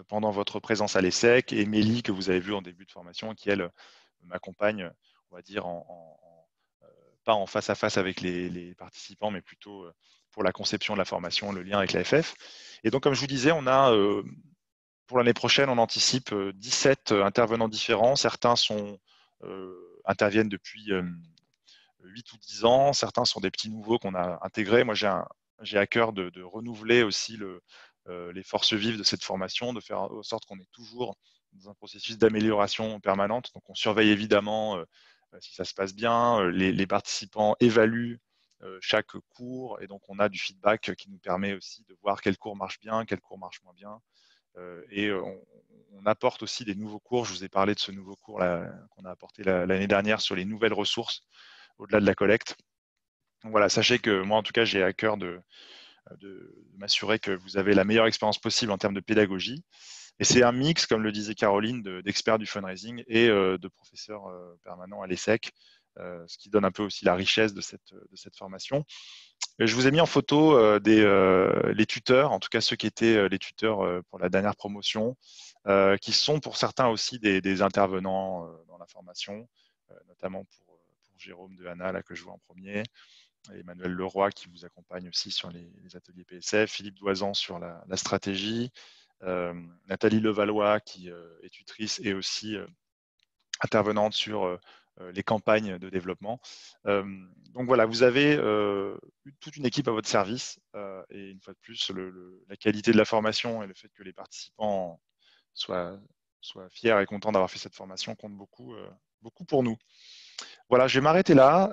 pendant votre présence à l'ESSEC, et Mélie, que vous avez vu en début de formation, qui, elle, m'accompagne, on va dire, pas en face à face avec les participants, mais plutôt pour la conception de la formation, le lien avec l'AFF. Et donc, comme je vous disais, on a, pour l'année prochaine, on anticipe 17 intervenants différents. Certains interviennent depuis 8 ou 10 ans, certains sont des petits nouveaux qu'on a intégrés. Moi, j'ai à cœur de renouveler aussi les forces vives de cette formation, de faire en sorte qu'on est toujours dans un processus d'amélioration permanente. Donc, on surveille évidemment si ça se passe bien. Les participants évaluent chaque cours et donc on a du feedback qui nous permet aussi de voir quel cours marche bien, quel cours marche moins bien. Et on apporte aussi des nouveaux cours. Je vous ai parlé de ce nouveau cours qu'on a apporté l'année dernière sur les nouvelles ressources au-delà de la collecte. Donc voilà, sachez que moi, en tout cas, j'ai à cœur de m'assurer que vous avez la meilleure expérience possible en termes de pédagogie. Et c'est un mix, comme le disait Caroline, d'experts du fundraising et de professeurs permanents à l'ESSEC, ce qui donne un peu aussi la richesse de cette formation. Je vous ai mis en photo les tuteurs, en tout cas ceux qui étaient les tuteurs pour la dernière promotion, qui sont pour certains aussi des intervenants dans la formation, notamment pour Jérôme Dehanna, là, que je vois en premier, Emmanuel Leroy qui vous accompagne aussi sur les ateliers PSF, Philippe Doisan sur la stratégie, Nathalie Levallois qui est tutrice et aussi intervenante sur les campagnes de développement. Donc voilà, vous avez toute une équipe à votre service et une fois de plus, la qualité de la formation et le fait que les participants soient fiers et contents d'avoir fait cette formation compte beaucoup pour nous. Voilà, je vais m'arrêter là.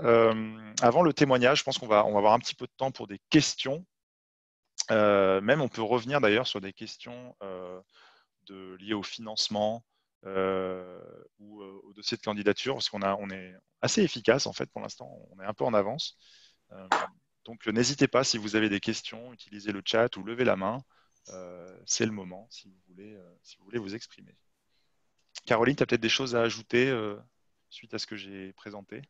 Avant le témoignage, je pense qu'on va avoir un petit peu de temps pour des questions. Même on peut revenir d'ailleurs sur des questions liées au financement ou au dossier de candidature, parce on est assez efficace en fait pour l'instant, on est un peu en avance. Donc n'hésitez pas, si vous avez des questions, utilisez le chat ou levez la main. C'est le moment si vous voulez vous exprimer. Caroline, tu as peut-être des choses à ajouter suite à ce que j'ai présenté?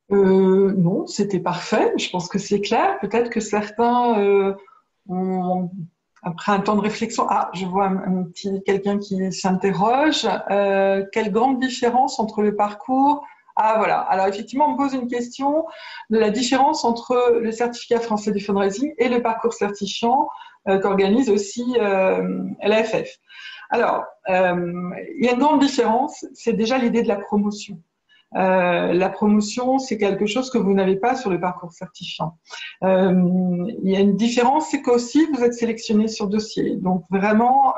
Non, c'était parfait. Je pense que c'est clair. Peut-être que certains ont, après un temps de réflexion, je vois quelqu'un qui s'interroge. Quelle grande différence entre le parcours? Ah voilà. Alors effectivement, on me pose une question de la différence entre le certificat français du fundraising et le parcours certifiant qu'organise aussi l'AFF. Alors, il y a une grande différence, c'est déjà l'idée de la promotion. La promotion, c'est quelque chose que vous n'avez pas sur le parcours certifiant. Il y a une différence, c'est qu'aussi vous êtes sélectionné sur dossier. Donc vraiment,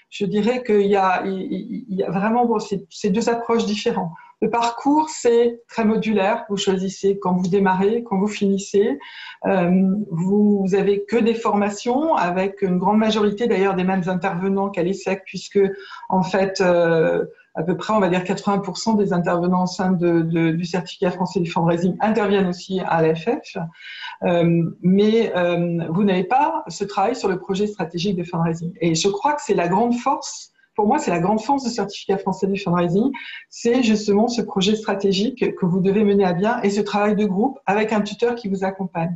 je dirais qu'il y a vraiment ces deux approches différentes. Le parcours, c'est très modulaire. Vous choisissez quand vous démarrez, quand vous finissez. Vous avez que des formations avec une grande majorité d'ailleurs des mêmes intervenants qu'à l'ESSEC, puisque en fait, à peu près, on va dire 80% des intervenants au sein du certificat français du fundraising interviennent aussi à l'AFF. Mais vous n'avez pas ce travail sur le projet stratégique de fundraising. Et je crois que c'est la grande force, pour moi, c'est la grande force du certificat français du fundraising, c'est justement ce projet stratégique que vous devez mener à bien et ce travail de groupe avec un tuteur qui vous accompagne.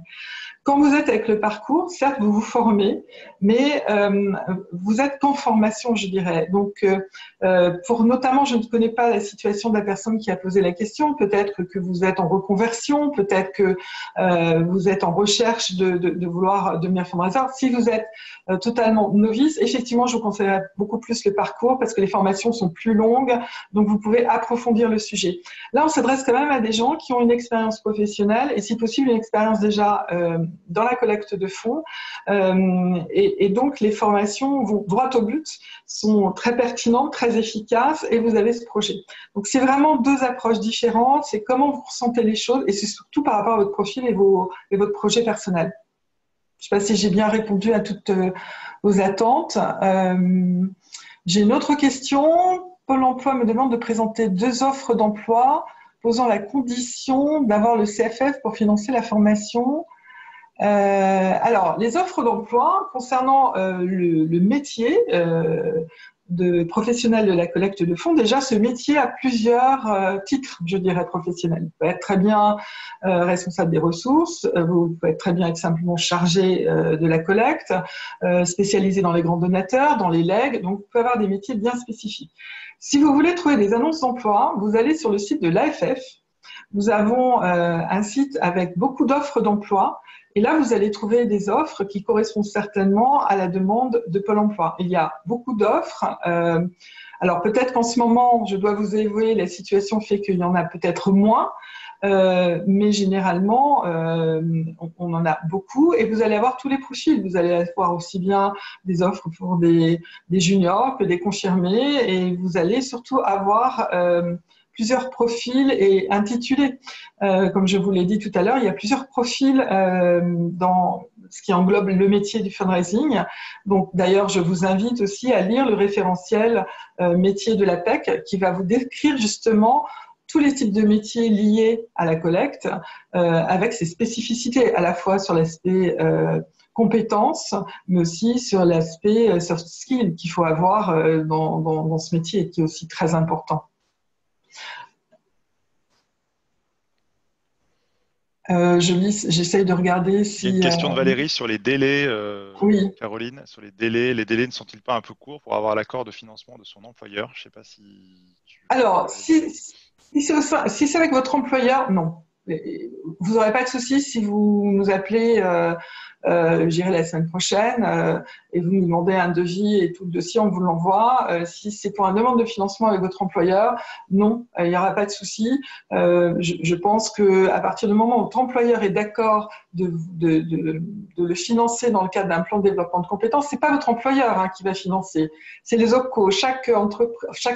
Quand vous êtes avec le parcours, certes, vous vous formez, mais vous êtes qu'en formation, je dirais. Donc, pour notamment, je ne connais pas la situation de la personne qui a posé la question. Peut-être que vous êtes en reconversion, peut-être que vous êtes en recherche de vouloir devenir fundraiseur. Si vous êtes totalement novice, effectivement, je vous conseillerais beaucoup plus le parcours parce que les formations sont plus longues, donc vous pouvez approfondir le sujet. Là, on s'adresse quand même à des gens qui ont une expérience professionnelle et si possible une expérience déjà dans la collecte de fonds. Et donc, les formations vont droit au but, sont très pertinentes, très efficaces et vous avez ce projet. Donc, c'est vraiment deux approches différentes. C'est comment vous ressentez les choses et c'est surtout par rapport à votre profil et votre projet personnel. Je ne sais pas si j'ai bien répondu à toutes vos attentes. J'ai une autre question. Pôle emploi me demande de présenter 2 offres d'emploi posant la condition d'avoir le CFF pour financer la formation. Alors, les offres d'emploi concernant le métier de professionnel de la collecte de fonds, déjà, ce métier a plusieurs titres, je dirais, professionnels. Vous pouvez être très bien responsable des ressources, vous pouvez être très bien être simplement chargé de la collecte, spécialisé dans les grands donateurs, dans les legs, donc vous pouvez avoir des métiers bien spécifiques. Si vous voulez trouver des annonces d'emploi, vous allez sur le site de l'AFF. Nous avons un site avec beaucoup d'offres d'emploi. Et là, vous allez trouver des offres qui correspondent certainement à la demande de Pôle emploi. Il y a beaucoup d'offres. Alors peut-être qu'en ce moment, je dois vous avouer, la situation fait qu'il y en a peut-être moins, mais généralement, on en a beaucoup. Et vous allez avoir tous les profils. Vous allez avoir aussi bien des offres pour des juniors que des confirmés. Et vous allez surtout avoir plusieurs profils et intitulés. Comme je vous l'ai dit tout à l'heure, il y a plusieurs profils dans ce qui englobe le métier du fundraising. Donc, d'ailleurs, je vous invite aussi à lire le référentiel métier de la PEC qui va vous décrire justement tous les types de métiers liés à la collecte avec ses spécificités, à la fois sur l'aspect compétences, mais aussi sur l'aspect soft skill qu'il faut avoir dans ce métier qui est aussi très important. J'essaye de regarder si... Il y a une question de Valérie sur les délais, oui. Caroline, sur les délais. Les délais ne sont-ils pas un peu courts pour avoir l'accord de financement de son employeur? Je ne sais pas si... Alors, si c'est avec votre employeur, non. Vous n'aurez pas de souci si vous nous appelez, j'irai la semaine prochaine, et vous nous demandez un devis et tout le dossier, on vous l'envoie. Si c'est pour une demande de financement avec votre employeur, non, il n'y aura pas de souci. Je pense qu'à partir du moment où votre employeur est d'accord de le financer dans le cadre d'un plan de développement de compétences, c'est pas votre employeur qui va financer, c'est les OPCO. Chaque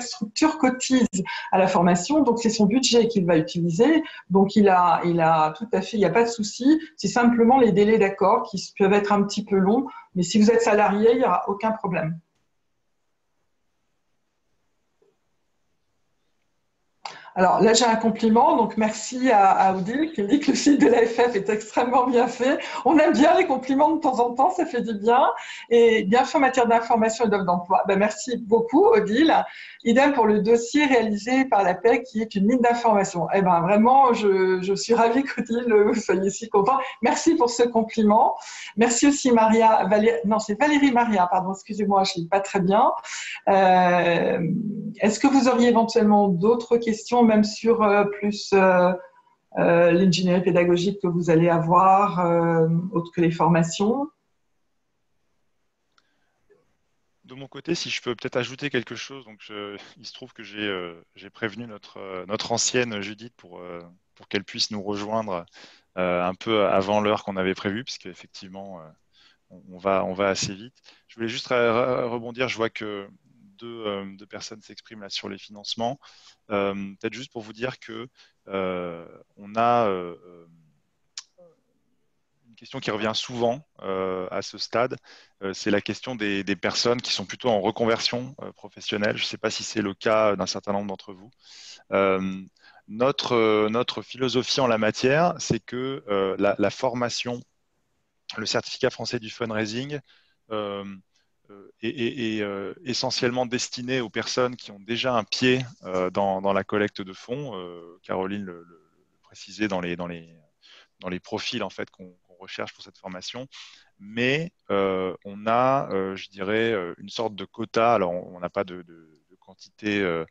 structure cotise à la formation, donc c'est son budget qu'il va utiliser. Donc il a tout à fait, il n'y a pas de souci. C'est simplement les délais d'accord qui peuvent être un petit peu longs, mais si vous êtes salarié, il n'y aura aucun problème. Alors là, j'ai un compliment, donc merci à Odile qui me dit que le site de l'AFF est extrêmement bien fait. On aime bien les compliments de temps en temps, ça fait du bien. Et bien fait en matière d'information et d'offres d'emploi. Ben, merci beaucoup, Odile. Idem pour le dossier réalisé par la PEC qui est une mine d'information. Eh ben vraiment, je suis ravie qu'Odile, vous soyez si content. Merci pour ce compliment. Merci aussi Maria, non, c'est Valérie Maria, pardon, excusez-moi, je ne lis pas très bien. Est-ce que vous auriez éventuellement d'autres questions, même sur plus l'ingénierie pédagogique que vous allez avoir, autre que les formations? De mon côté, si je peux peut-être ajouter quelque chose, donc il se trouve que j'ai prévenu notre ancienne Judith pour qu'elle puisse nous rejoindre un peu avant l'heure qu'on avait prévue, puisque effectivement on va assez vite. Je voulais juste rebondir, je vois que deux personnes s'expriment là sur les financements. Peut-être juste pour vous dire que on a une question qui revient souvent à ce stade, c'est la question des personnes qui sont plutôt en reconversion professionnelle. Je ne sais pas si c'est le cas d'un certain nombre d'entre vous. Notre philosophie en la matière, c'est que la formation, le certificat français du fundraising, est essentiellement destiné aux personnes qui ont déjà un pied dans la collecte de fonds. Caroline le précisait dans les profils en fait qu'on recherche pour cette formation. Mais on a, je dirais, une sorte de quota. Alors, on n'a pas de quantité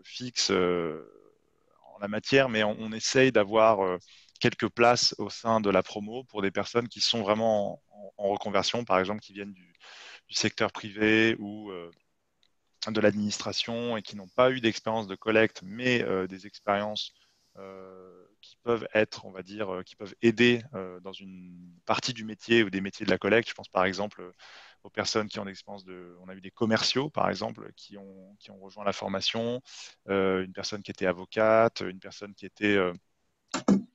fixe en la matière, mais on essaye d'avoir quelques places au sein de la promo pour des personnes qui sont vraiment en reconversion, par exemple, qui viennent du secteur privé ou de l'administration et qui n'ont pas eu d'expérience de collecte, mais des expériences qui peuvent être, on va dire, qui peuvent aider dans une partie du métier ou des métiers de la collecte. Je pense par exemple aux personnes qui ont l'expérience on a eu des commerciaux par exemple qui ont rejoint la formation, une personne qui était avocate, une personne qui était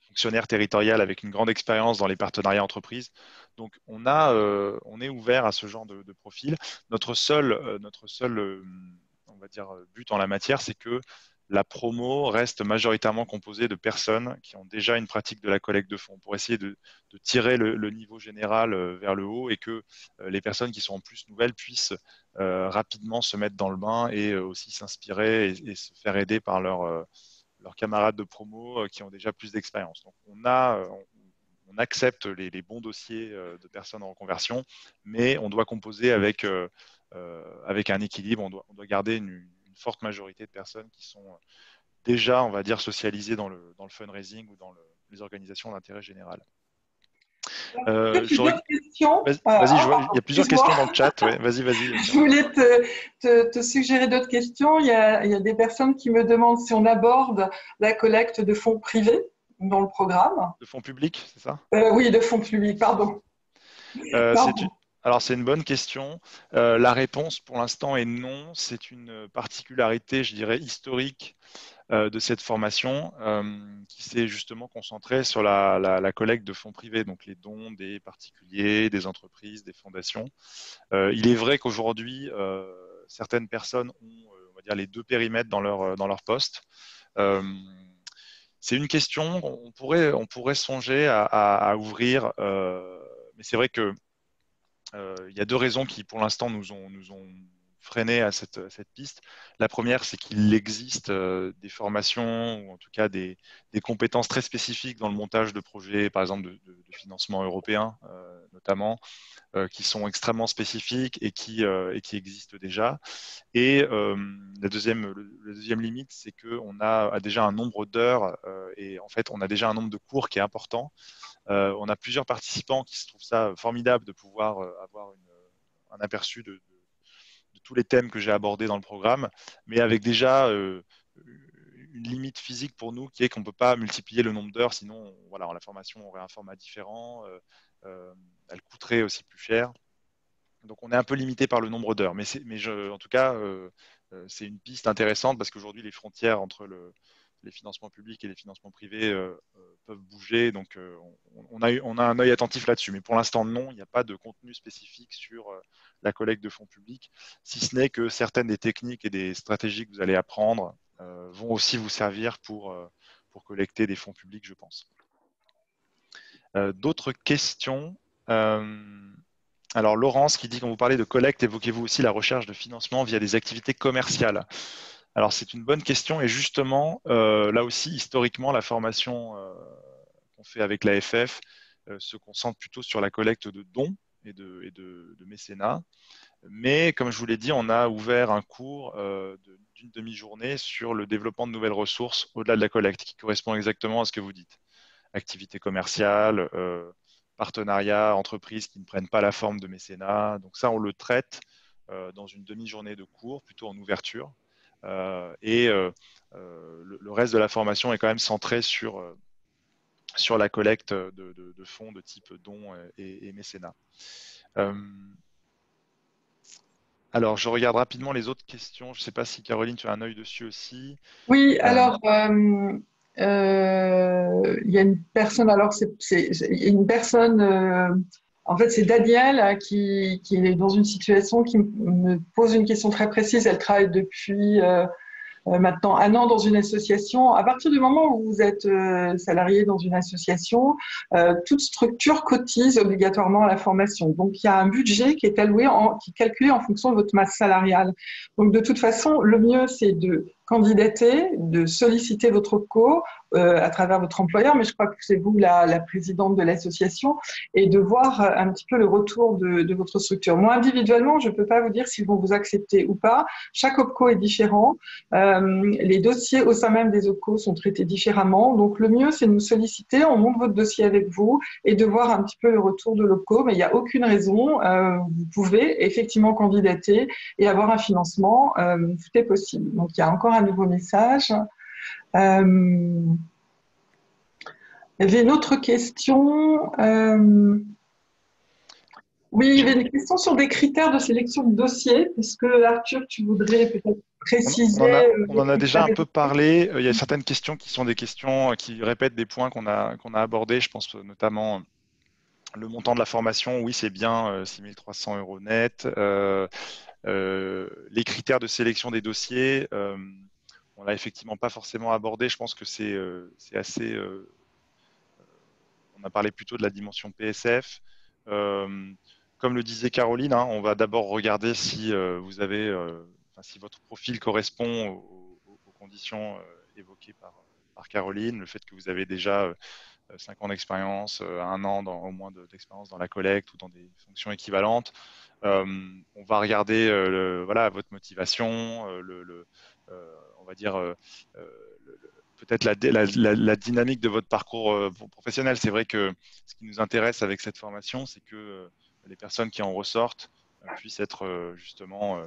fonctionnaire territorial avec une grande expérience dans les partenariats entreprises. Donc on est ouvert à ce genre de profil. Notre seul on va dire, but en la matière, c'est que la promo reste majoritairement composée de personnes qui ont déjà une pratique de la collecte de fonds pour essayer de tirer le niveau général vers le haut et que les personnes qui sont en plus nouvelles puissent rapidement se mettre dans le bain et aussi s'inspirer et se faire aider par leurs camarades de promo qui ont déjà plus d'expérience. Donc on accepte les bons dossiers de personnes en reconversion, mais on doit composer avec un équilibre. On doit garder une forte majorité de personnes qui sont déjà, on va dire, socialisées dans le fundraising ou dans les organisations d'intérêt général. Vas-y, il y a plusieurs questions dans le chat. Ouais, vas-y. Je voulais te suggérer d'autres questions. Il y a des personnes qui me demandent si on aborde la collecte de fonds privés dans le programme. De fonds publics, c'est ça? Oui, de fonds publics, pardon. Alors, c'est une bonne question. La réponse, pour l'instant, est non. C'est une particularité, je dirais, historique de cette formation qui s'est justement concentrée sur la collecte de fonds privés, donc les dons des particuliers, des entreprises, des fondations. Il est vrai qu'aujourd'hui, certaines personnes ont, on va dire, les deux périmètres dans leur poste. C'est une question, on pourrait songer à ouvrir, mais c'est vrai que il y a deux raisons qui, pour l'instant, nous ont freiné à cette piste. La première, c'est qu'il existe des formations, ou en tout cas des compétences très spécifiques dans le montage de projets, par exemple de financement européen, notamment, qui sont extrêmement spécifiques et qui existent déjà. Et la deuxième limite, c'est qu'on a déjà un nombre d'heures et en fait, on a déjà un nombre de cours qui est important. On a plusieurs participants qui se trouvent ça formidable de pouvoir avoir un aperçu de tous les thèmes que j'ai abordés dans le programme, mais avec déjà une limite physique pour nous qui est qu'on ne peut pas multiplier le nombre d'heures, sinon voilà, la formation aurait un format différent, elle coûterait aussi plus cher. Donc on est un peu limité par le nombre d'heures. En tout cas, c'est une piste intéressante parce qu'aujourd'hui, les frontières entre les financements publics et les financements privés peuvent bouger. Donc on a un œil attentif là-dessus. Mais pour l'instant, non, il n'y a pas de contenu spécifique sur la collecte de fonds publics, si ce n'est que certaines des techniques et des stratégies que vous allez apprendre vont aussi vous servir pour collecter des fonds publics, je pense. D'autres questions Alors, Laurence qui dit, quand vous parlez de collecte, évoquez-vous aussi la recherche de financement via des activités commerciales? Alors, c'est une bonne question et justement, là aussi, historiquement, la formation qu'on fait avec l'AFF se concentre plutôt sur la collecte de dons et de mécénat. Mais comme je vous l'ai dit, on a ouvert un cours d'une demi-journée sur le développement de nouvelles ressources au-delà de la collecte, qui correspond exactement à ce que vous dites. Activités commerciales, partenariats, entreprises qui ne prennent pas la forme de mécénat. Donc ça, on le traite dans une demi-journée de cours, plutôt en ouverture. Le reste de la formation est quand même centré sur la collecte de fonds de type dons et mécénat. Alors, je regarde rapidement les autres questions. Je ne sais pas si Caroline, tu as un œil dessus aussi. Oui, alors, il y a une personne, alors il y a une personne, en fait, c'est Danielle qui est dans une situation qui me pose une question très précise. Elle travaille depuis maintenant 1 an dans une association. À partir du moment où vous êtes salarié dans une association, toute structure cotise obligatoirement à la formation. Donc, il y a un budget qui est alloué, qui est calculé en fonction de votre masse salariale. Donc, de toute façon, le mieux, c'est de candidater, de solliciter votre co à travers votre employeur, mais je crois que c'est vous la présidente de l'association, et de voir un petit peu le retour de votre structure. Moi, individuellement, je ne peux pas vous dire s'ils vont vous accepter ou pas. Chaque OPCO est différent. Les dossiers au sein même des OPCO sont traités différemment. Donc, le mieux, c'est de nous solliciter, on monte votre dossier avec vous et de voir un petit peu le retour de l'OPCO. Mais il n'y a aucune raison. Vous pouvez effectivement candidater et avoir un financement. Tout est possible. Donc, il y a encore un nouveau message. Il y avait une autre question. Oui, il y avait une question sur des critères de sélection de dossiers. Est-ce que, Arthur, tu voudrais peut-être préciser on en a déjà un peu parlé. Il y a certaines questions qui sont des questions qui répètent des points qu'on a abordés. Je pense notamment le montant de la formation. Oui, c'est bien 6 300 € net. Les critères de sélection des dossiers, on l'a effectivement pas forcément abordé. Je pense que c'est assez. On a parlé plutôt de la dimension PSF. Comme le disait Caroline, hein, on va d'abord regarder si vous avez, si votre profil correspond aux conditions évoquées par Caroline, le fait que vous avez déjà 5 ans d'expérience, 1 an au moins d'expérience dans la collecte ou dans des fonctions équivalentes. On va regarder voilà, votre motivation, on va dire peut-être la dynamique de votre parcours professionnel. C'est vrai que ce qui nous intéresse avec cette formation, c'est que les personnes qui en ressortent puissent être justement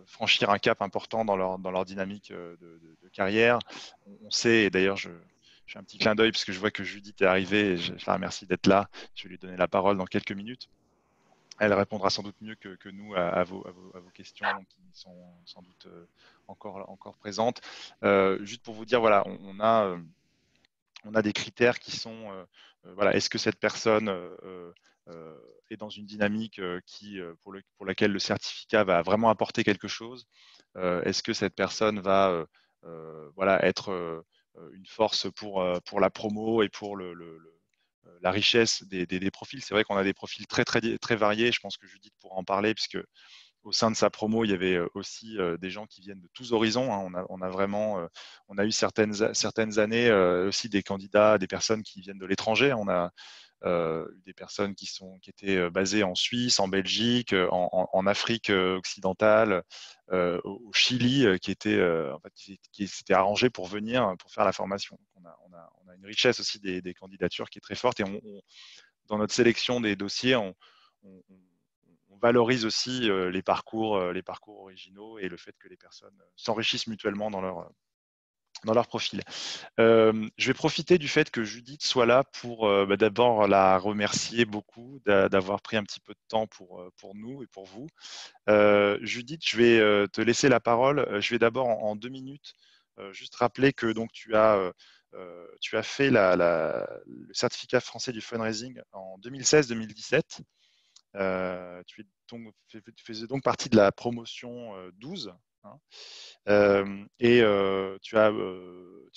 franchir un cap important dans leur dynamique de carrière. On sait, et d'ailleurs je fais un petit clin d'œil parce que je vois que Judith est arrivée et je la remercie d'être là. Je vais lui donner la parole dans quelques minutes. Elle répondra sans doute mieux que nous à vos questions qui sont sans doute encore présentes. Juste pour vous dire, voilà, on a des critères qui sont, voilà, est-ce que cette personne est dans une dynamique pour laquelle le certificat va vraiment apporter quelque chose? Est-ce que cette personne va voilà, être une force pour la promo et pour la richesse des profils? C'est vrai qu'on a des profils très variés. Je pense que Judith pourra en parler, puisque au sein de sa promo, il y avait aussi des gens qui viennent de tous horizons. Hein. On a vraiment, on a eu certaines années aussi des candidats, des personnes qui viennent de l'étranger. On a eu des personnes qui étaient basées en Suisse, en Belgique, en Afrique occidentale, au Chili, en fait, qui s'étaient arrangés pour venir pour faire la formation. On a une richesse aussi des candidatures qui est très forte, et dans notre sélection des dossiers, on valorise aussi les parcours originaux et le fait que les personnes s'enrichissent mutuellement dans dans leur profil. Je vais profiter du fait que Judith soit là pour d'abord la remercier beaucoup d'avoir pris un petit peu de temps pour nous et pour vous. Judith, je vais te laisser la parole. Je vais d'abord en 2 minutes juste rappeler que donc tu as fait le certificat français du fundraising en 2016-2017. Tu faisais donc partie de la promotion 12. Hein. Tu as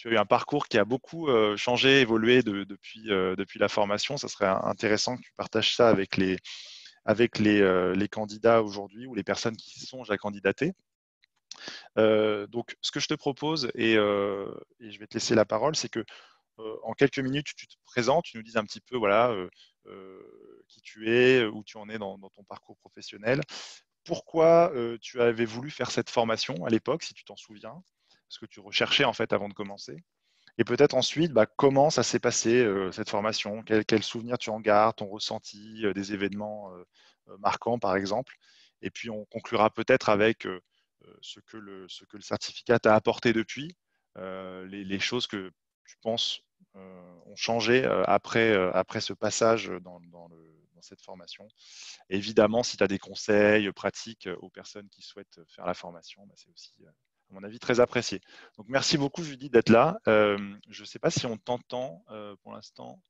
eu un parcours qui a beaucoup changé, évolué depuis la formation. Ça serait intéressant que tu partages ça avec les candidats aujourd'hui ou les personnes qui songent à candidater. Donc, ce que je te propose, et je vais te laisser la parole, c'est que en quelques minutes, tu te présentes, tu nous dises un petit peu voilà, qui tu es, où tu en es dans ton parcours professionnel. Pourquoi tu avais voulu faire cette formation à l'époque, si tu t'en souviens, ce que tu recherchais en fait avant de commencer. Et peut-être ensuite, comment ça s'est passé cette formation, quel souvenir tu en gardes, ton ressenti, des événements marquants par exemple. Et puis on conclura peut-être avec ce que le certificat t'a apporté depuis, les choses que tu penses ont changé après ce passage dans cette formation. Et évidemment, si tu as des conseils pratiques aux personnes qui souhaitent faire la formation, c'est aussi, à mon avis, très apprécié. Donc, merci beaucoup, Judith, d'être là. Je ne sais pas si on t'entend pour l'instant.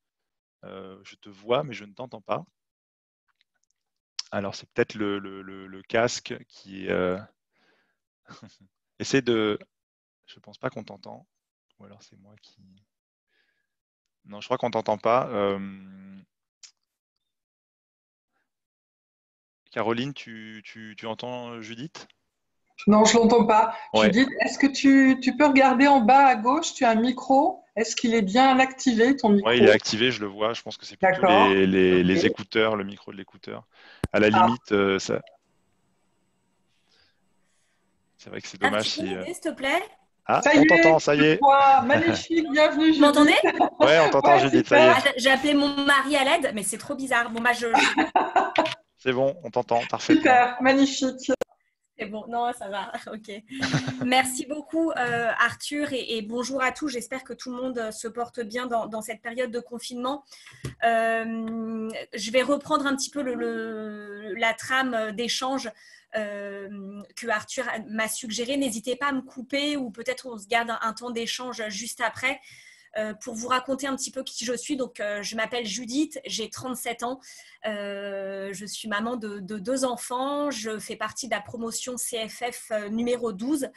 Je te vois, mais je ne t'entends pas. Alors, c'est peut-être le casque qui essaie de... Je ne pense pas qu'on t'entend. Ou alors, c'est moi qui... Non, je crois qu'on ne t'entend pas. Caroline, tu entends Judith? Non, je l'entends pas. Ouais. Judith, est-ce que tu peux regarder en bas à gauche, tu as un micro? Est-ce qu'il est bien activé, ton micro? Oui, il est activé, je le vois. Je pense que c'est plutôt D'accord. les Ok. écouteurs, le micro de l'écouteur. À la Ah, limite, ça... c'est vrai que c'est dommage Tu peux si... m'aider, s'il te plaît? Ah, ça y on est, t'entend, ça y je te est. vois. Magnifique, bienvenue Vous m'entendez? Judith. Ouais, on t'entend, Ouais, Judith, ça y est. super, J'ai appelé mon mari à l'aide, mais c'est trop bizarre. Bon, C'est bon, on t'entend parfaitement. super, magnifique. c'est bon. Non, ça va. Ok. Merci beaucoup, Arthur, et bonjour à tous. J'espère que tout le monde se porte bien dans cette période de confinement. Je vais reprendre un petit peu la trame d'échange que Arthur m'a suggéré. N'hésitez pas à me couper ou peut-être on se garde un temps d'échange juste après. Pour vous raconter un petit peu qui je suis. Donc, je m'appelle Judith, j'ai 37 ans. Je suis maman de 2 enfants. Je fais partie de la promotion CFF numéro 12.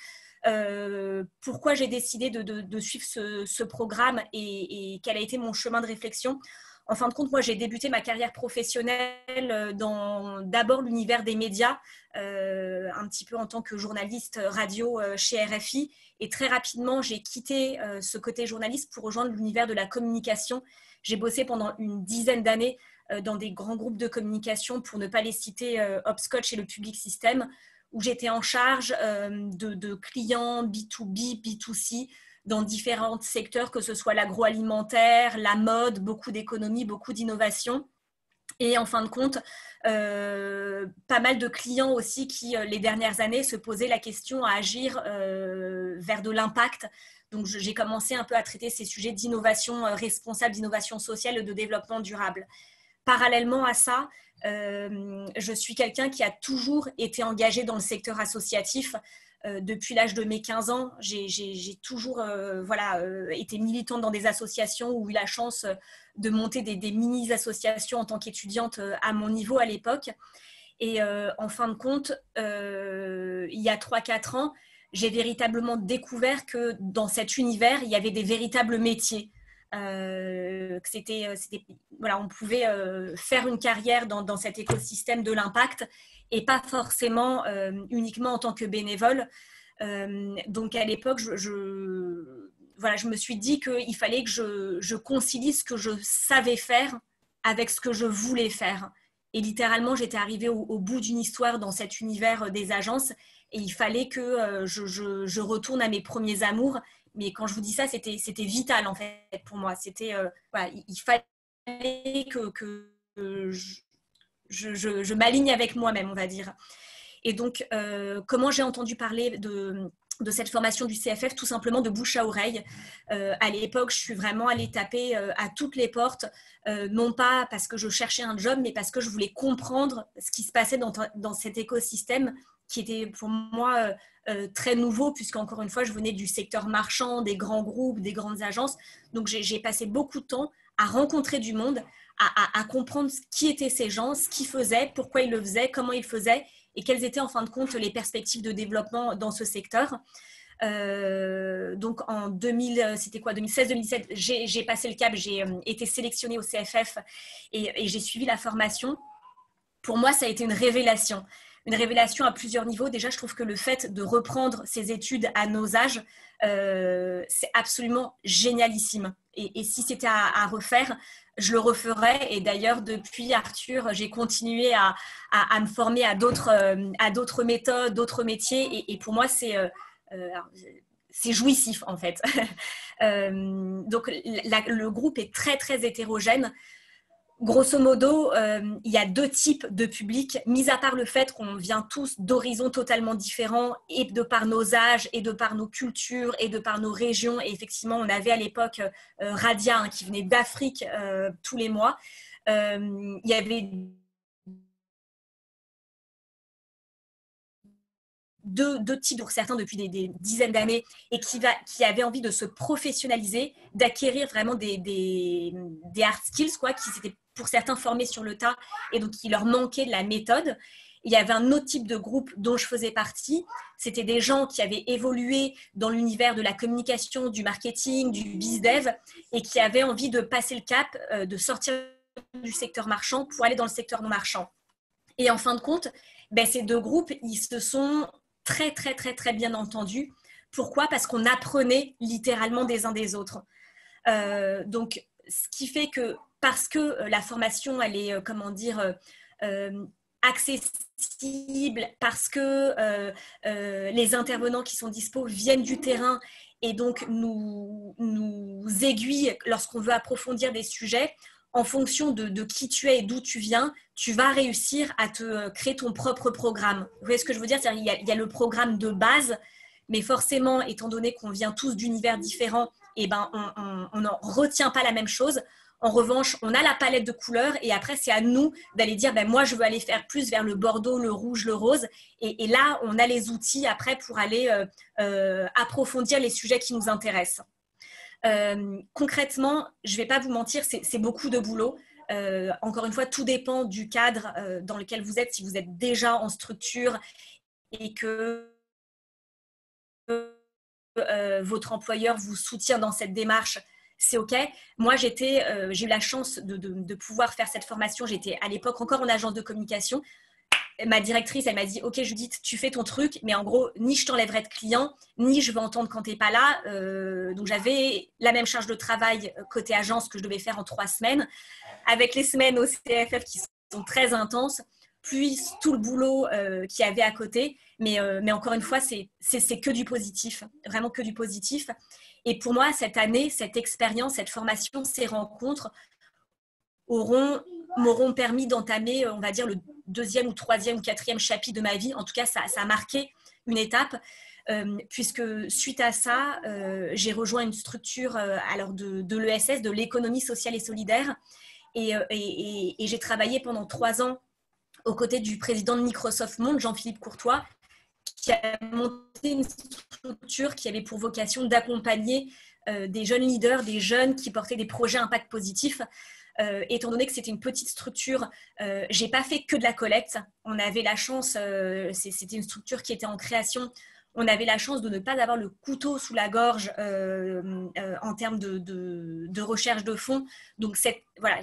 Pourquoi j'ai décidé de suivre ce programme et quel a été mon chemin de réflexion? En fin de compte, moi, j'ai débuté ma carrière professionnelle dans d'abord l'univers des médias, un petit peu en tant que journaliste radio chez RFI. Et très rapidement, j'ai quitté ce côté journaliste pour rejoindre l'univers de la communication. J'ai bossé pendant une dizaine d'années dans des grands groupes de communication, pour ne pas les citer, Hopscotch et le Public System, où j'étais en charge de clients B2B, B2C, dans différents secteurs, que ce soit l'agroalimentaire, la mode, beaucoup d'économie, beaucoup d'innovation. Et en fin de compte, pas mal de clients aussi qui, les dernières années, se posaient la question à agir vers de l'impact. Donc, j'ai commencé un peu à traiter ces sujets d'innovation responsable, d'innovation sociale et de développement durable. Parallèlement à ça, je suis quelqu'un qui a toujours été engagé dans le secteur associatif. Depuis l'âge de mes 15 ans, j'ai toujours été militante dans des associations, ou eu la chance de monter des mini-associations en tant qu'étudiante à mon niveau à l'époque. Et en fin de compte, il y a 3-4 ans, j'ai véritablement découvert que dans cet univers, il y avait des véritables métiers. On pouvait faire une carrière dans cet écosystème de l'impact, et pas forcément uniquement en tant que bénévole. Donc à l'époque, je me suis dit qu'il fallait que je concilie ce que je savais faire avec ce que je voulais faire. Et littéralement, j'étais arrivée au bout d'une histoire dans cet univers des agences, et il fallait que je retourne à mes premiers amours. Mais quand je vous dis ça, c'était vital en fait pour moi. Il fallait que je m'aligne avec moi-même, on va dire. Et donc, comment j'ai entendu parler cette formation du CFF, tout simplement de bouche à oreille. À l'époque, je suis vraiment allée taper à toutes les portes, non pas parce que je cherchais un job, mais parce que je voulais comprendre ce qui se passait dans cet écosystème qui était pour moi très nouveau, puisqu'encore une fois, je venais du secteur marchand, des grands groupes, des grandes agences. Donc, j'ai passé beaucoup de temps à rencontrer du monde, à comprendre qui étaient ces gens, ce qu'ils faisaient, pourquoi ils le faisaient, comment ils le faisaient, et quelles étaient en fin de compte les perspectives de développement dans ce secteur. Donc en 2016-2017, j'ai passé le cap, j'ai été sélectionnée au CFF et j'ai suivi la formation. Pour moi, ça a été une révélation à plusieurs niveaux. Déjà, je trouve que le fait de reprendre ces études à nos âges, c'est absolument génialissime. Et si c'était à refaire, je le referais. Et d'ailleurs, depuis Arthur, j'ai continué à me former à d'autres méthodes, d'autres métiers. Et pour moi, c'est jouissif, en fait. Donc, le groupe est très, très hétérogène. Grosso modo, il y a 2 types de publics, mis à part le fait qu'on vient tous d'horizons totalement différents, et de par nos âges, et de par nos cultures, et de par nos régions. Et effectivement, on avait à l'époque Radia, qui venait d'Afrique tous les mois. Il y avait deux types, pour certains depuis des dizaines d'années, et qui avaient envie de se professionnaliser, d'acquérir vraiment des hard skills, qui s'étaient pour certains formés sur le tas, et donc il leur manquait de la méthode. Il y avait un autre type de groupe dont je faisais partie. C'était des gens qui avaient évolué dans l'univers de la communication, du marketing, du biz-dev, et qui avaient envie de passer le cap, de sortir du secteur marchand pour aller dans le secteur non marchand. Et en fin de compte, ces 2 groupes, ils se sont très, très, très, très bien entendus. Pourquoi ? Parce qu'on apprenait littéralement des uns des autres. Donc, ce qui fait que, parce que la formation, elle est, accessible, parce que les intervenants qui sont dispo viennent du terrain et donc nous aiguillent lorsqu'on veut approfondir des sujets, en fonction de qui tu es et d'où tu viens, tu vas réussir à te créer ton propre programme. Vous voyez ce que je veux dire ? Il y a le programme de base, mais forcément, étant donné qu'on vient tous d'univers différents, on n'en retient pas la même chose. En revanche, on a la palette de couleurs et après, c'est à nous d'aller dire moi, je veux aller faire plus vers le bordeaux, le rouge, le rose. Et là, on a les outils après pour aller approfondir les sujets qui nous intéressent. Concrètement, je ne vais pas vous mentir, c'est beaucoup de boulot. Encore une fois, tout dépend du cadre dans lequel vous êtes. Si vous êtes déjà en structure et que votre employeur vous soutient dans cette démarche, c'est OK. Moi, j'ai eu la chance de pouvoir faire cette formation. J'étais à l'époque encore en agence de communication. Ma directrice, elle m'a dit « Ok, Judith, tu fais ton truc, mais en gros, ni je t'enlèverai de clients, ni je vais entendre quand tu n'es pas là. » Donc, j'avais la même charge de travail côté agence que je devais faire en 3 semaines, avec les semaines au CFF qui sont très intenses, puis tout le boulot qu'il y avait à côté. Mais encore une fois, c'est que du positif, vraiment que du positif. Et pour moi, cette année, cette expérience, cette formation, ces rencontres m'auront permis d'entamer, on va dire, le 2e ou 3e ou 4e chapitre de ma vie. En tout cas, ça a marqué une étape, puisque suite à ça, j'ai rejoint une structure de l'ESS, de l'économie sociale et solidaire. Et j'ai travaillé pendant 3 ans aux côtés du président de Microsoft Monde, Jean-Philippe Courtois, qui a monté une structure qui avait pour vocation d'accompagner des jeunes leaders, des jeunes qui portaient des projets à impact positif. Étant donné que c'était une petite structure, j'ai pas fait que de la collecte. On avait la chance, c'était une structure qui était en création. On avait la chance de ne pas avoir le couteau sous la gorge en termes de recherche de fonds. Donc voilà,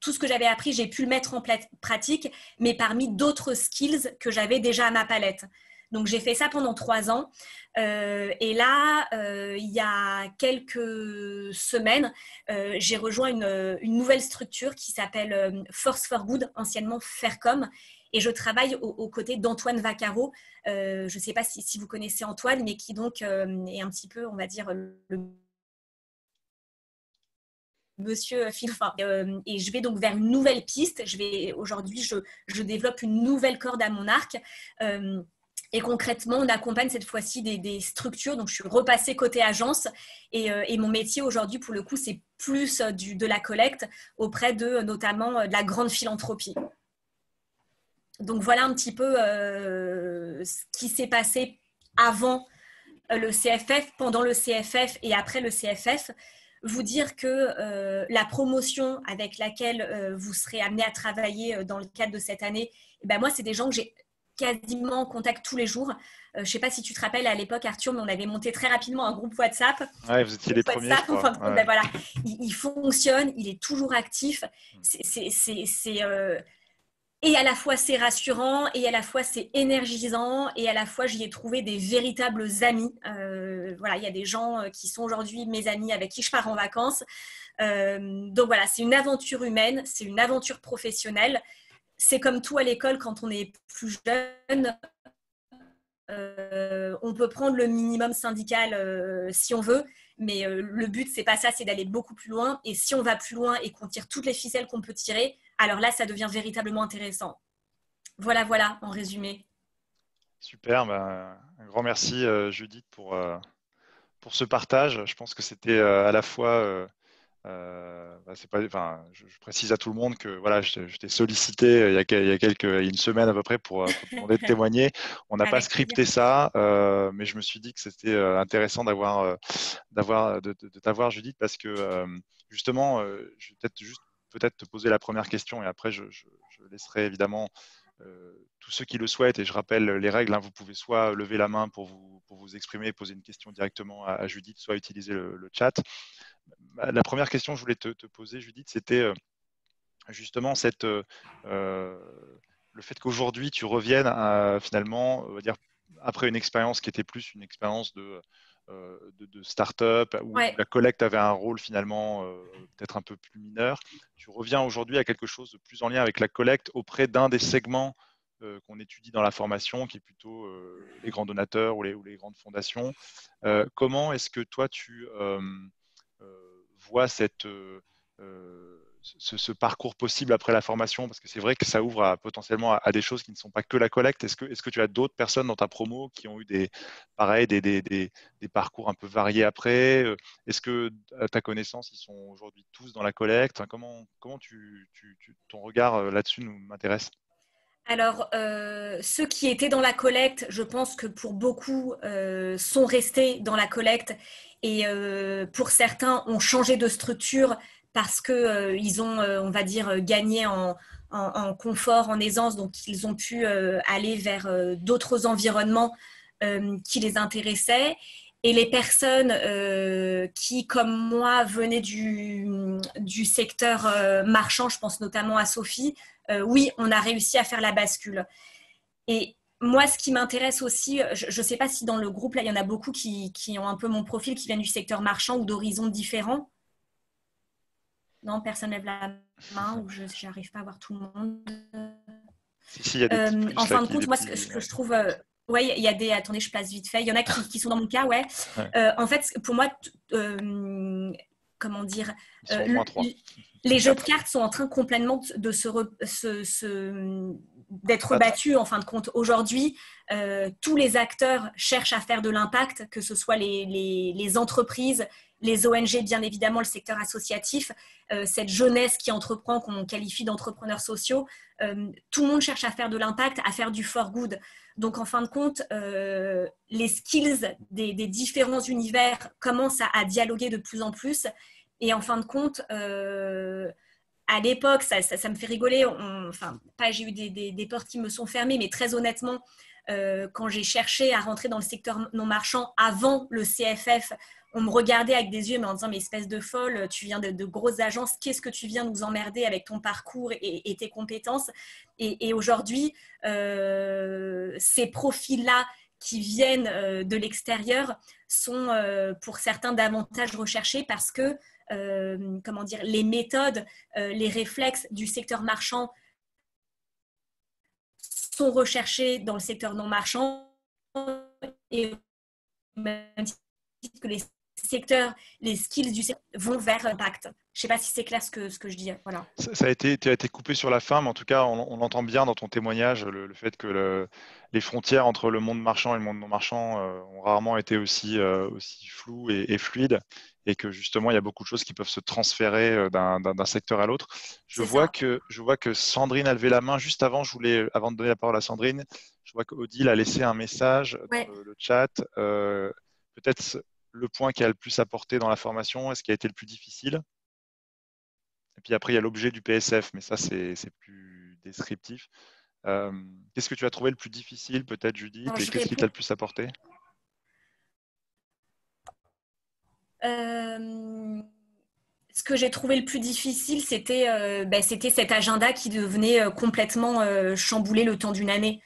tout ce que j'avais appris, j'ai pu le mettre en pratique, mais parmi d'autres skills que j'avais déjà à ma palette. Donc, j'ai fait ça pendant 3 ans. Et là, il y a quelques semaines, j'ai rejoint une nouvelle structure qui s'appelle Force for Good, anciennement Faircom. Et je travaille aux côtés d'Antoine Vaccaro. Je ne sais pas si vous connaissez Antoine, mais qui donc est un petit peu, on va dire, le monsieur Philfin. Et je vais donc vers une nouvelle piste. Aujourd'hui, je développe une nouvelle corde à mon arc. Et concrètement, on accompagne cette fois-ci des structures. Donc, je suis repassée côté agence et mon métier aujourd'hui, pour le coup, c'est plus de la collecte auprès de notamment de la grande philanthropie. Donc, voilà un petit peu ce qui s'est passé avant le CFF, pendant le CFF et après le CFF. Vous dire que la promotion avec laquelle vous serez amené à travailler dans le cadre de cette année, moi, c'est des gens que j'ai quasiment en contact tous les jours. Je ne sais pas si tu te rappelles, à l'époque, Arthur, mais on avait monté très rapidement un groupe WhatsApp. Ouais, vous étiez les premiers, je crois. En fin de compte, voilà, il fonctionne, il est toujours actif. Et à la fois, c'est rassurant, et à la fois, c'est énergisant, et à la fois, j'y ai trouvé des véritables amis. Voilà, il y a des gens qui sont aujourd'hui mes amis avec qui je pars en vacances. Donc voilà, c'est une aventure humaine, c'est une aventure professionnelle. C'est comme tout à l'école quand on est plus jeune. On peut prendre le minimum syndical si on veut, mais le but, c'est pas ça, c'est d'aller beaucoup plus loin. Et si on va plus loin et qu'on tire toutes les ficelles qu'on peut tirer, alors là, ça devient véritablement intéressant. Voilà, en résumé. Super, un grand merci Judith pour ce partage. Je pense que c'était à la fois... c'est pas, enfin, je précise à tout le monde que voilà, je t'ai sollicité il y a une semaine à peu près pour te demander de témoigner. On n'a pas scripté ça, mais je me suis dit que c'était intéressant de t'avoir, Judith, parce que justement, je vais peut-être te poser la première question et après je laisserai évidemment tous ceux qui le souhaitent, et je rappelle les règles, hein, vous pouvez soit lever la main pour vous exprimer, poser une question directement à Judith, soit utiliser le chat. La première question que je voulais te poser, Judith, c'était justement le fait qu'aujourd'hui tu reviennes finalement, on va dire, après une expérience qui était plus une expérience de start-up où la collecte avait un rôle finalement peut-être un peu plus mineur. Tu reviens aujourd'hui à quelque chose de plus en lien avec la collecte auprès d'un des segments qu'on étudie dans la formation, qui est plutôt les grands donateurs ou les grandes fondations. Comment est-ce que toi tu vois ce parcours possible après la formation, parce que c'est vrai que ça ouvre potentiellement à des choses qui ne sont pas que la collecte. Est-ce que tu as d'autres personnes dans ta promo qui ont eu des parcours un peu variés après? Est-ce que, à ta connaissance, ils sont aujourd'hui tous dans la collecte? Enfin, comment ton regard là-dessus m'intéresse? Alors, ceux qui étaient dans la collecte, je pense que pour beaucoup sont restés dans la collecte et pour certains ont changé de structure parce qu'ils ont, on va dire, gagné en confort, en aisance, donc ils ont pu aller vers d'autres environnements qui les intéressaient. Et les personnes qui, comme moi, venaient du secteur marchand, je pense notamment à Sophie, oui, on a réussi à faire la bascule. Et moi, ce qui m'intéresse aussi, je ne sais pas si dans le groupe, là, il y en a beaucoup qui ont un peu mon profil, qui viennent du secteur marchand ou d'horizons différents. Non, personne ne lève la main ou je n'arrive pas à voir tout le monde. Si, il y a des petits plus, en fin de qui, compte, moi, ce que je trouve... oui, il y a des... Attendez, je place vite fait. Il y en a qui sont dans mon cas, ouais. En fait, pour moi, comment dire, les jeux de cartes sont en train complètement d'être battus. En fin de compte, aujourd'hui, tous les acteurs cherchent à faire de l'impact, que ce soit les entreprises, les ONG, bien évidemment, le secteur associatif, cette jeunesse qui entreprend, qu'on qualifie d'entrepreneurs sociaux. Tout le monde cherche à faire de l'impact, à faire du for good. Donc, en fin de compte, les skills des différents univers commencent à dialoguer de plus en plus. Et en fin de compte, à l'époque, ça me fait rigoler. J'ai eu des portes qui me sont fermées, mais très honnêtement, quand j'ai cherché à rentrer dans le secteur non marchand avant le CFF, on me regardait avec des yeux mais en disant mais espèce de folle, tu viens de grosses agences, qu'est-ce que tu viens nous emmerder avec ton parcours et tes compétences? Et aujourd'hui, ces profils-là qui viennent de l'extérieur sont pour certains davantage recherchés parce que comment dire, les méthodes, les réflexes du secteur marchand sont recherchés dans le secteur non marchand et même que les secteurs, les skills du secteur vont vers l'impact. Je ne sais pas si c'est clair ce que je dis. Voilà. Ça a été coupé sur la fin, mais en tout cas, on entend bien dans ton témoignage le fait que les frontières entre le monde marchand et le monde non marchand ont rarement été aussi floues et fluides, et que justement, il y a beaucoup de choses qui peuvent se transférer d'un secteur à l'autre. Je vois que Sandrine a levé la main juste avant. Avant de donner la parole à Sandrine, je vois qu'Odile a laissé un message Ouais. dans le chat. Peut-être le point qui a le plus apporté dans la formation, est-ce qui a été le plus difficile? Et puis après, il y a l'objet du PSF, mais ça, c'est plus descriptif. Qu'est-ce que tu as trouvé le plus difficile, peut-être, Judith, et qu'est-ce qui t'a le plus apporté? Ce que j'ai trouvé le plus difficile, c'était cet agenda qui devenait complètement chamboulé le temps d'une année.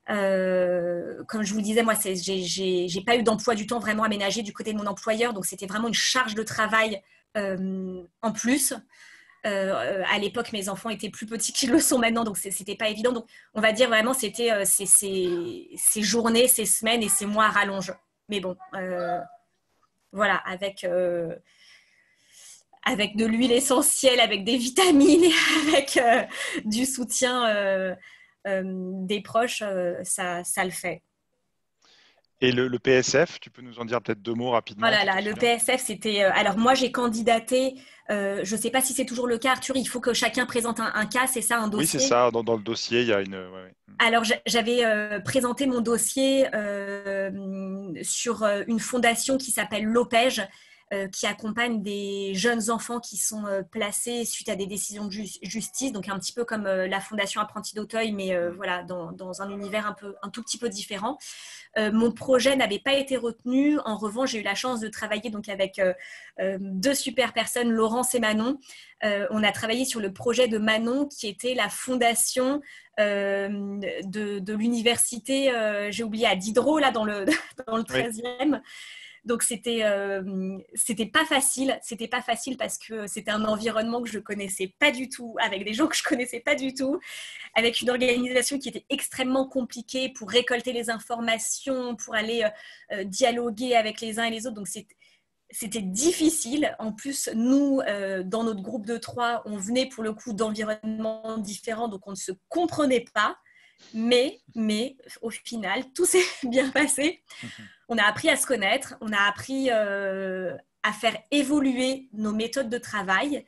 Comme je vous le disais, moi, j'ai pas eu d'emploi du temps vraiment aménagé du côté de mon employeur, donc c'était vraiment une charge de travail en plus. À l'époque, mes enfants étaient plus petits qu'ils le sont maintenant, donc c'était pas évident. Donc, on va dire vraiment, c'était ces journées, ces semaines et ces mois à rallonge. Mais bon, voilà, avec de l'huile essentielle, avec des vitamines et avec du soutien des proches, ça le fait. Et le PSF, tu peux nous en dire peut-être 2 mots rapidement? Oh là là, le PSF, c'était... alors moi, j'ai candidaté, je ne sais pas si c'est toujours le cas, Arthur, il faut que chacun présente un cas, c'est ça, un dossier? Oui, c'est ça, dans le dossier, il y a une... Ouais. Alors, j'avais présenté mon dossier sur une fondation qui s'appelle l'OPEJ, qui accompagne des jeunes enfants qui sont placés suite à des décisions de justice, donc un petit peu comme la Fondation Apprentis d'Auteuil, mais voilà, dans un univers un tout petit peu différent. Mon projet n'avait pas été retenu. En revanche, j'ai eu la chance de travailler donc avec 2 super personnes, Laurence et Manon. On a travaillé sur le projet de Manon, qui était la fondation de l'université, j'ai oublié, à Diderot, là, dans le 13e. Oui. Donc, c'était pas facile. C'était pas facile parce que c'était un environnement que je connaissais pas du tout, avec des gens que je connaissais pas du tout, avec une organisation qui était extrêmement compliquée pour récolter les informations, pour aller dialoguer avec les uns et les autres. Donc, c'était difficile. En plus, nous, dans notre groupe de 3, on venait pour le coup d'environnements différents, donc on ne se comprenait pas. Mais au final, tout s'est bien passé. On a appris à se connaître, on a appris à faire évoluer nos méthodes de travail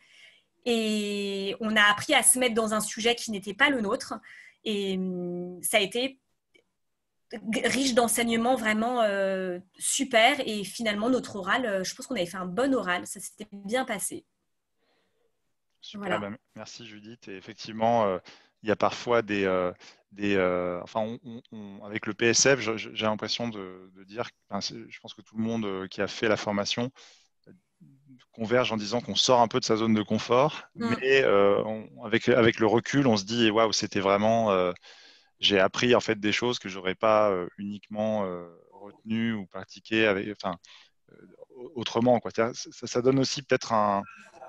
et on a appris à se mettre dans un sujet qui n'était pas le nôtre. Et ça a été riche d'enseignements, vraiment super. Et finalement, notre oral, je pense qu'on avait fait un bon oral, ça s'était bien passé. Super, voilà. Merci Judith. Et effectivement, il y a parfois avec le PSF, j'ai l'impression de dire, je pense que tout le monde qui a fait la formation converge en disant qu'on sort un peu de sa zone de confort, mais avec le recul, on se dit waouh, c'était vraiment, j'ai appris en fait des choses que j'aurais pas uniquement retenues ou pratiquées autrement, quoi. Ça donne aussi peut-être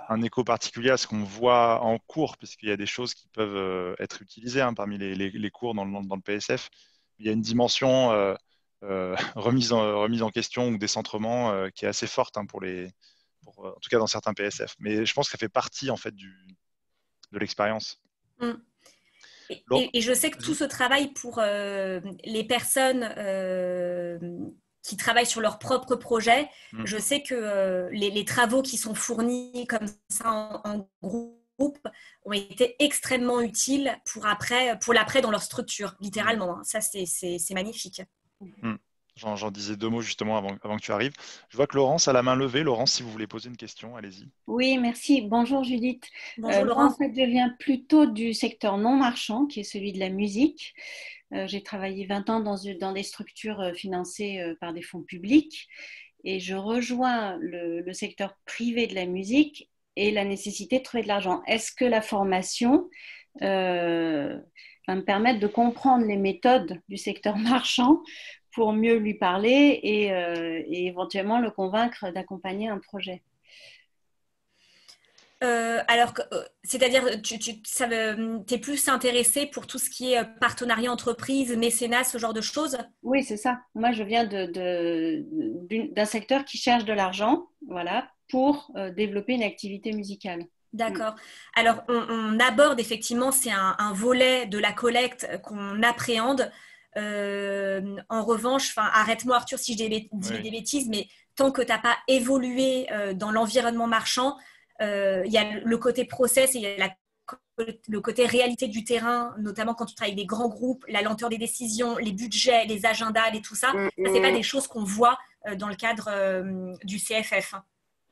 un écho particulier à ce qu'on voit en cours, puisqu'il y a des choses qui peuvent être utilisées parmi les cours dans le PSF. Il y a une dimension remise en question ou décentrement qui est assez forte en tout cas dans certains PSF. Mais je pense que ça fait partie en fait de l'expérience. Et je sais que tout ce travail pour les personnes qui travaillent sur leur propre projet, je sais que les travaux qui sont fournis comme ça en groupe ont été extrêmement utiles pour l'après dans leur structure, littéralement. Ça, c'est magnifique. J'en disais 2 mots justement avant que tu arrives. Je vois que Laurence a la main levée. Laurence, si vous voulez poser une question, allez-y. Oui, merci. Bonjour Judith. Bonjour Laurence. Moi, en fait, je viens plutôt du secteur non marchand, qui est celui de la musique. J'ai travaillé 20 ans dans des structures financées par des fonds publics et je rejoins le secteur privé de la musique et la nécessité de trouver de l'argent. Est-ce que la formation va me permettre de comprendre les méthodes du secteur marchand pour mieux lui parler et éventuellement le convaincre d'accompagner un projet? C'est-à-dire, tu es plus intéressée pour tout ce qui est partenariat entreprise, mécénat, ce genre de choses? Oui, c'est ça. Moi, je viens d'un secteur qui cherche de l'argent, voilà, pour développer une activité musicale. D'accord. Alors, on aborde effectivement, c'est un volet de la collecte qu'on appréhende. En revanche, arrête-moi Arthur si je dis des bêtises, mais tant que tu n'as pas évolué dans l'environnement marchand, il y a le côté process et il y a le côté réalité du terrain, notamment quand tu travailles avec des grands groupes, la lenteur des décisions, les budgets, les agendas, tout ça. Ça, ce n'est pas des choses qu'on voit dans le cadre du CFF.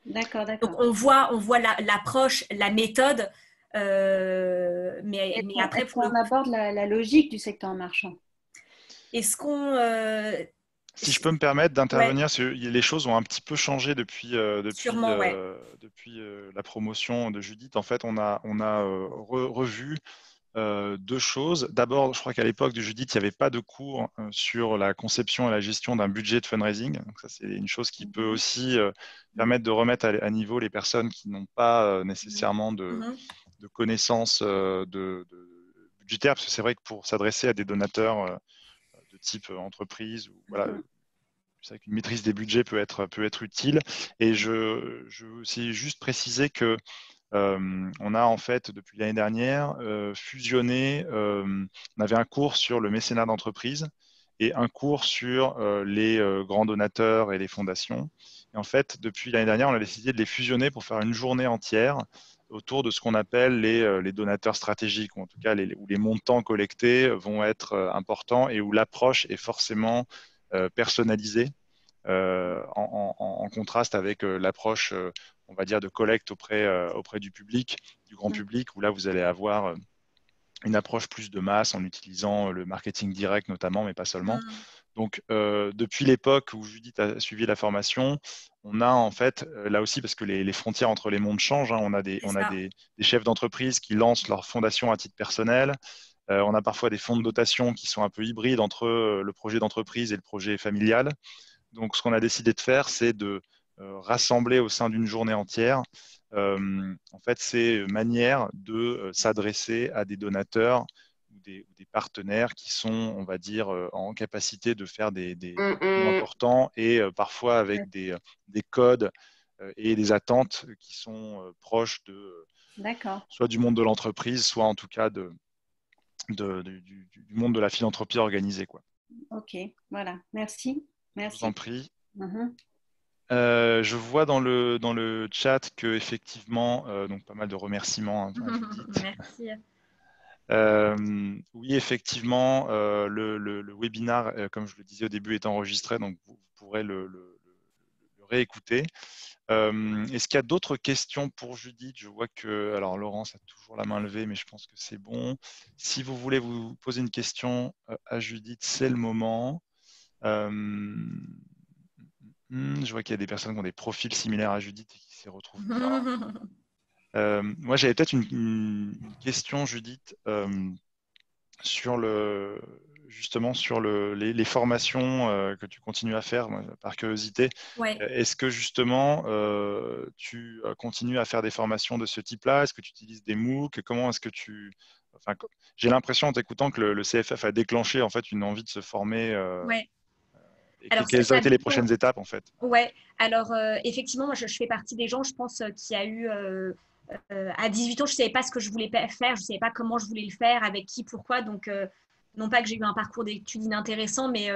D'accord. Donc, on voit l'approche, la méthode, mais après, on aborde la logique du secteur marchand. Est-ce qu'on... Si je peux me permettre d'intervenir, les choses ont un petit peu changé depuis la promotion de Judith. En fait, on a revu deux choses. D'abord, je crois qu'à l'époque de Judith, il n'y avait pas de cours sur la conception et la gestion d'un budget de fundraising. Donc ça, c'est une chose qui peut aussi permettre de remettre à niveau les personnes qui n'ont pas nécessairement de connaissances budgétaires, parce que c'est vrai que pour s'adresser à des donateurs de type entreprise, c'est vrai qu'une maîtrise des budgets peut être utile. Et je veux aussi juste préciser que on a en fait, depuis l'année dernière, fusionné, on avait un cours sur le mécénat d'entreprise et un cours sur les grands donateurs et les fondations. Et en fait, depuis l'année dernière, on a décidé de les fusionner pour faire une journée entière autour de ce qu'on appelle les donateurs stratégiques, ou en tout cas où les montants collectés vont être importants et où l'approche est forcément personnalisée, en contraste avec l'approche on va dire, de collecte auprès du public, du grand public, où là, vous allez avoir une approche plus de masse en utilisant le marketing direct notamment, mais pas seulement. Donc, depuis l'époque où Judith a suivi la formation, on a en fait, là aussi, parce que les frontières entre les mondes changent, on a des chefs d'entreprise qui lancent leur fondation à titre personnel. On a parfois des fonds de dotation qui sont un peu hybrides entre le projet d'entreprise et le projet familial. Donc, ce qu'on a décidé de faire, c'est de rassembler au sein d'une journée entière en fait ces manières de s'adresser à des donateurs ou des partenaires qui sont, on va dire, en capacité de faire des importants et parfois avec des codes et des attentes qui sont proches de soit du monde de l'entreprise, soit en tout cas du monde de la philanthropie organisée, quoi. Ok, voilà, merci. Je vous en prie. Je vois dans le chat que effectivement, donc pas mal de remerciements. Merci. Oui, effectivement, le webinaire, comme je le disais au début, est enregistré, donc vous pourrez le réécouter. Est-ce qu'il y a d'autres questions pour Judith? Je vois que, alors Laurence a toujours la main levée, mais je pense que c'est bon. Si vous voulez vous poser une question à Judith, c'est le moment. Je vois qu'il y a des personnes qui ont des profils similaires à Judith et qui s'y retrouvent bien. Moi, j'avais peut-être une question, Judith, justement sur les formations que tu continues à faire, par curiosité. Est-ce que justement, tu continues à faire des formations de ce type-là? Est-ce que tu utilises des MOOC? Comment est-ce que tu... Enfin, j'ai l'impression en t'écoutant que le CFF a déclenché en fait une envie de se former. Alors, quelles ont été les prochaines étapes en fait? Alors effectivement, moi je fais partie des gens, je pense, qui a eu à 18 ans, je ne savais pas ce que je voulais faire, je ne savais pas comment je voulais le faire, avec qui, pourquoi. Donc, non pas que j'ai eu un parcours d'études inintéressant, mais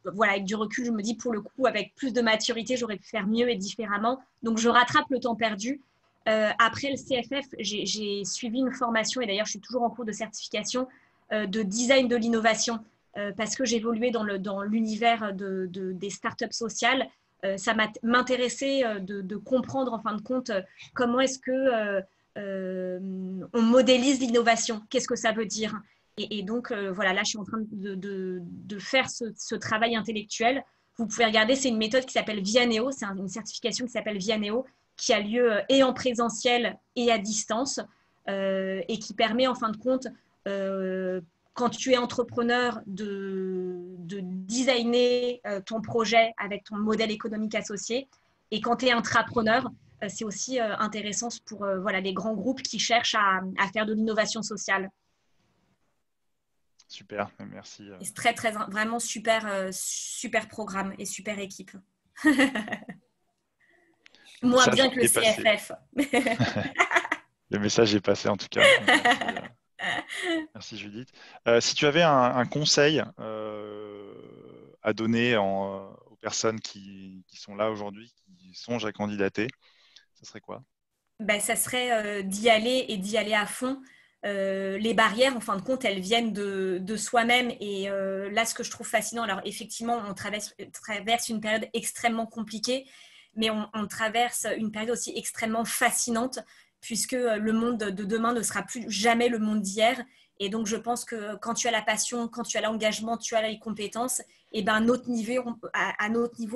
voilà, avec du recul, je me dis pour le coup, avec plus de maturité, j'aurais pu faire mieux et différemment. Donc, je rattrape le temps perdu. Après le CFF, j'ai suivi une formation, et d'ailleurs, je suis toujours en cours de certification de design de l'innovation. Parce que j'évoluais dans l'univers des startups sociales. Ça m'intéressait de comprendre en fin de compte comment est-ce que on modélise l'innovation, qu'est-ce que ça veut dire. Et donc voilà, là je suis en train de faire ce travail intellectuel. Vous pouvez regarder, c'est une méthode qui s'appelle Vianeo, c'est une certification qui s'appelle Vianeo, qui a lieu et en présentiel et à distance, et qui permet en fin de compte quand tu es entrepreneur, de designer ton projet avec ton modèle économique associé. Et quand tu es intrapreneur, c'est aussi intéressant pour voilà, les grands groupes qui cherchent à faire de l'innovation sociale. Super, merci. C'est vraiment super programme et super équipe. Moins bien que le CFF. Le message est passé en tout cas. Merci Judith. Si tu avais un conseil à donner aux personnes qui sont là aujourd'hui, qui songent à candidater, ça serait quoi? Ça serait d'y aller et d'y aller à fond. Les barrières, en fin de compte, elles viennent de soi-même. Et là, ce que je trouve fascinant, alors effectivement, on traverse une période extrêmement compliquée, mais on traverse une période aussi extrêmement fascinante, puisque le monde de demain ne sera plus jamais le monde d'hier. Et donc, je pense que quand tu as la passion, quand tu as l'engagement, tu as les compétences, et ben, à notre niveau,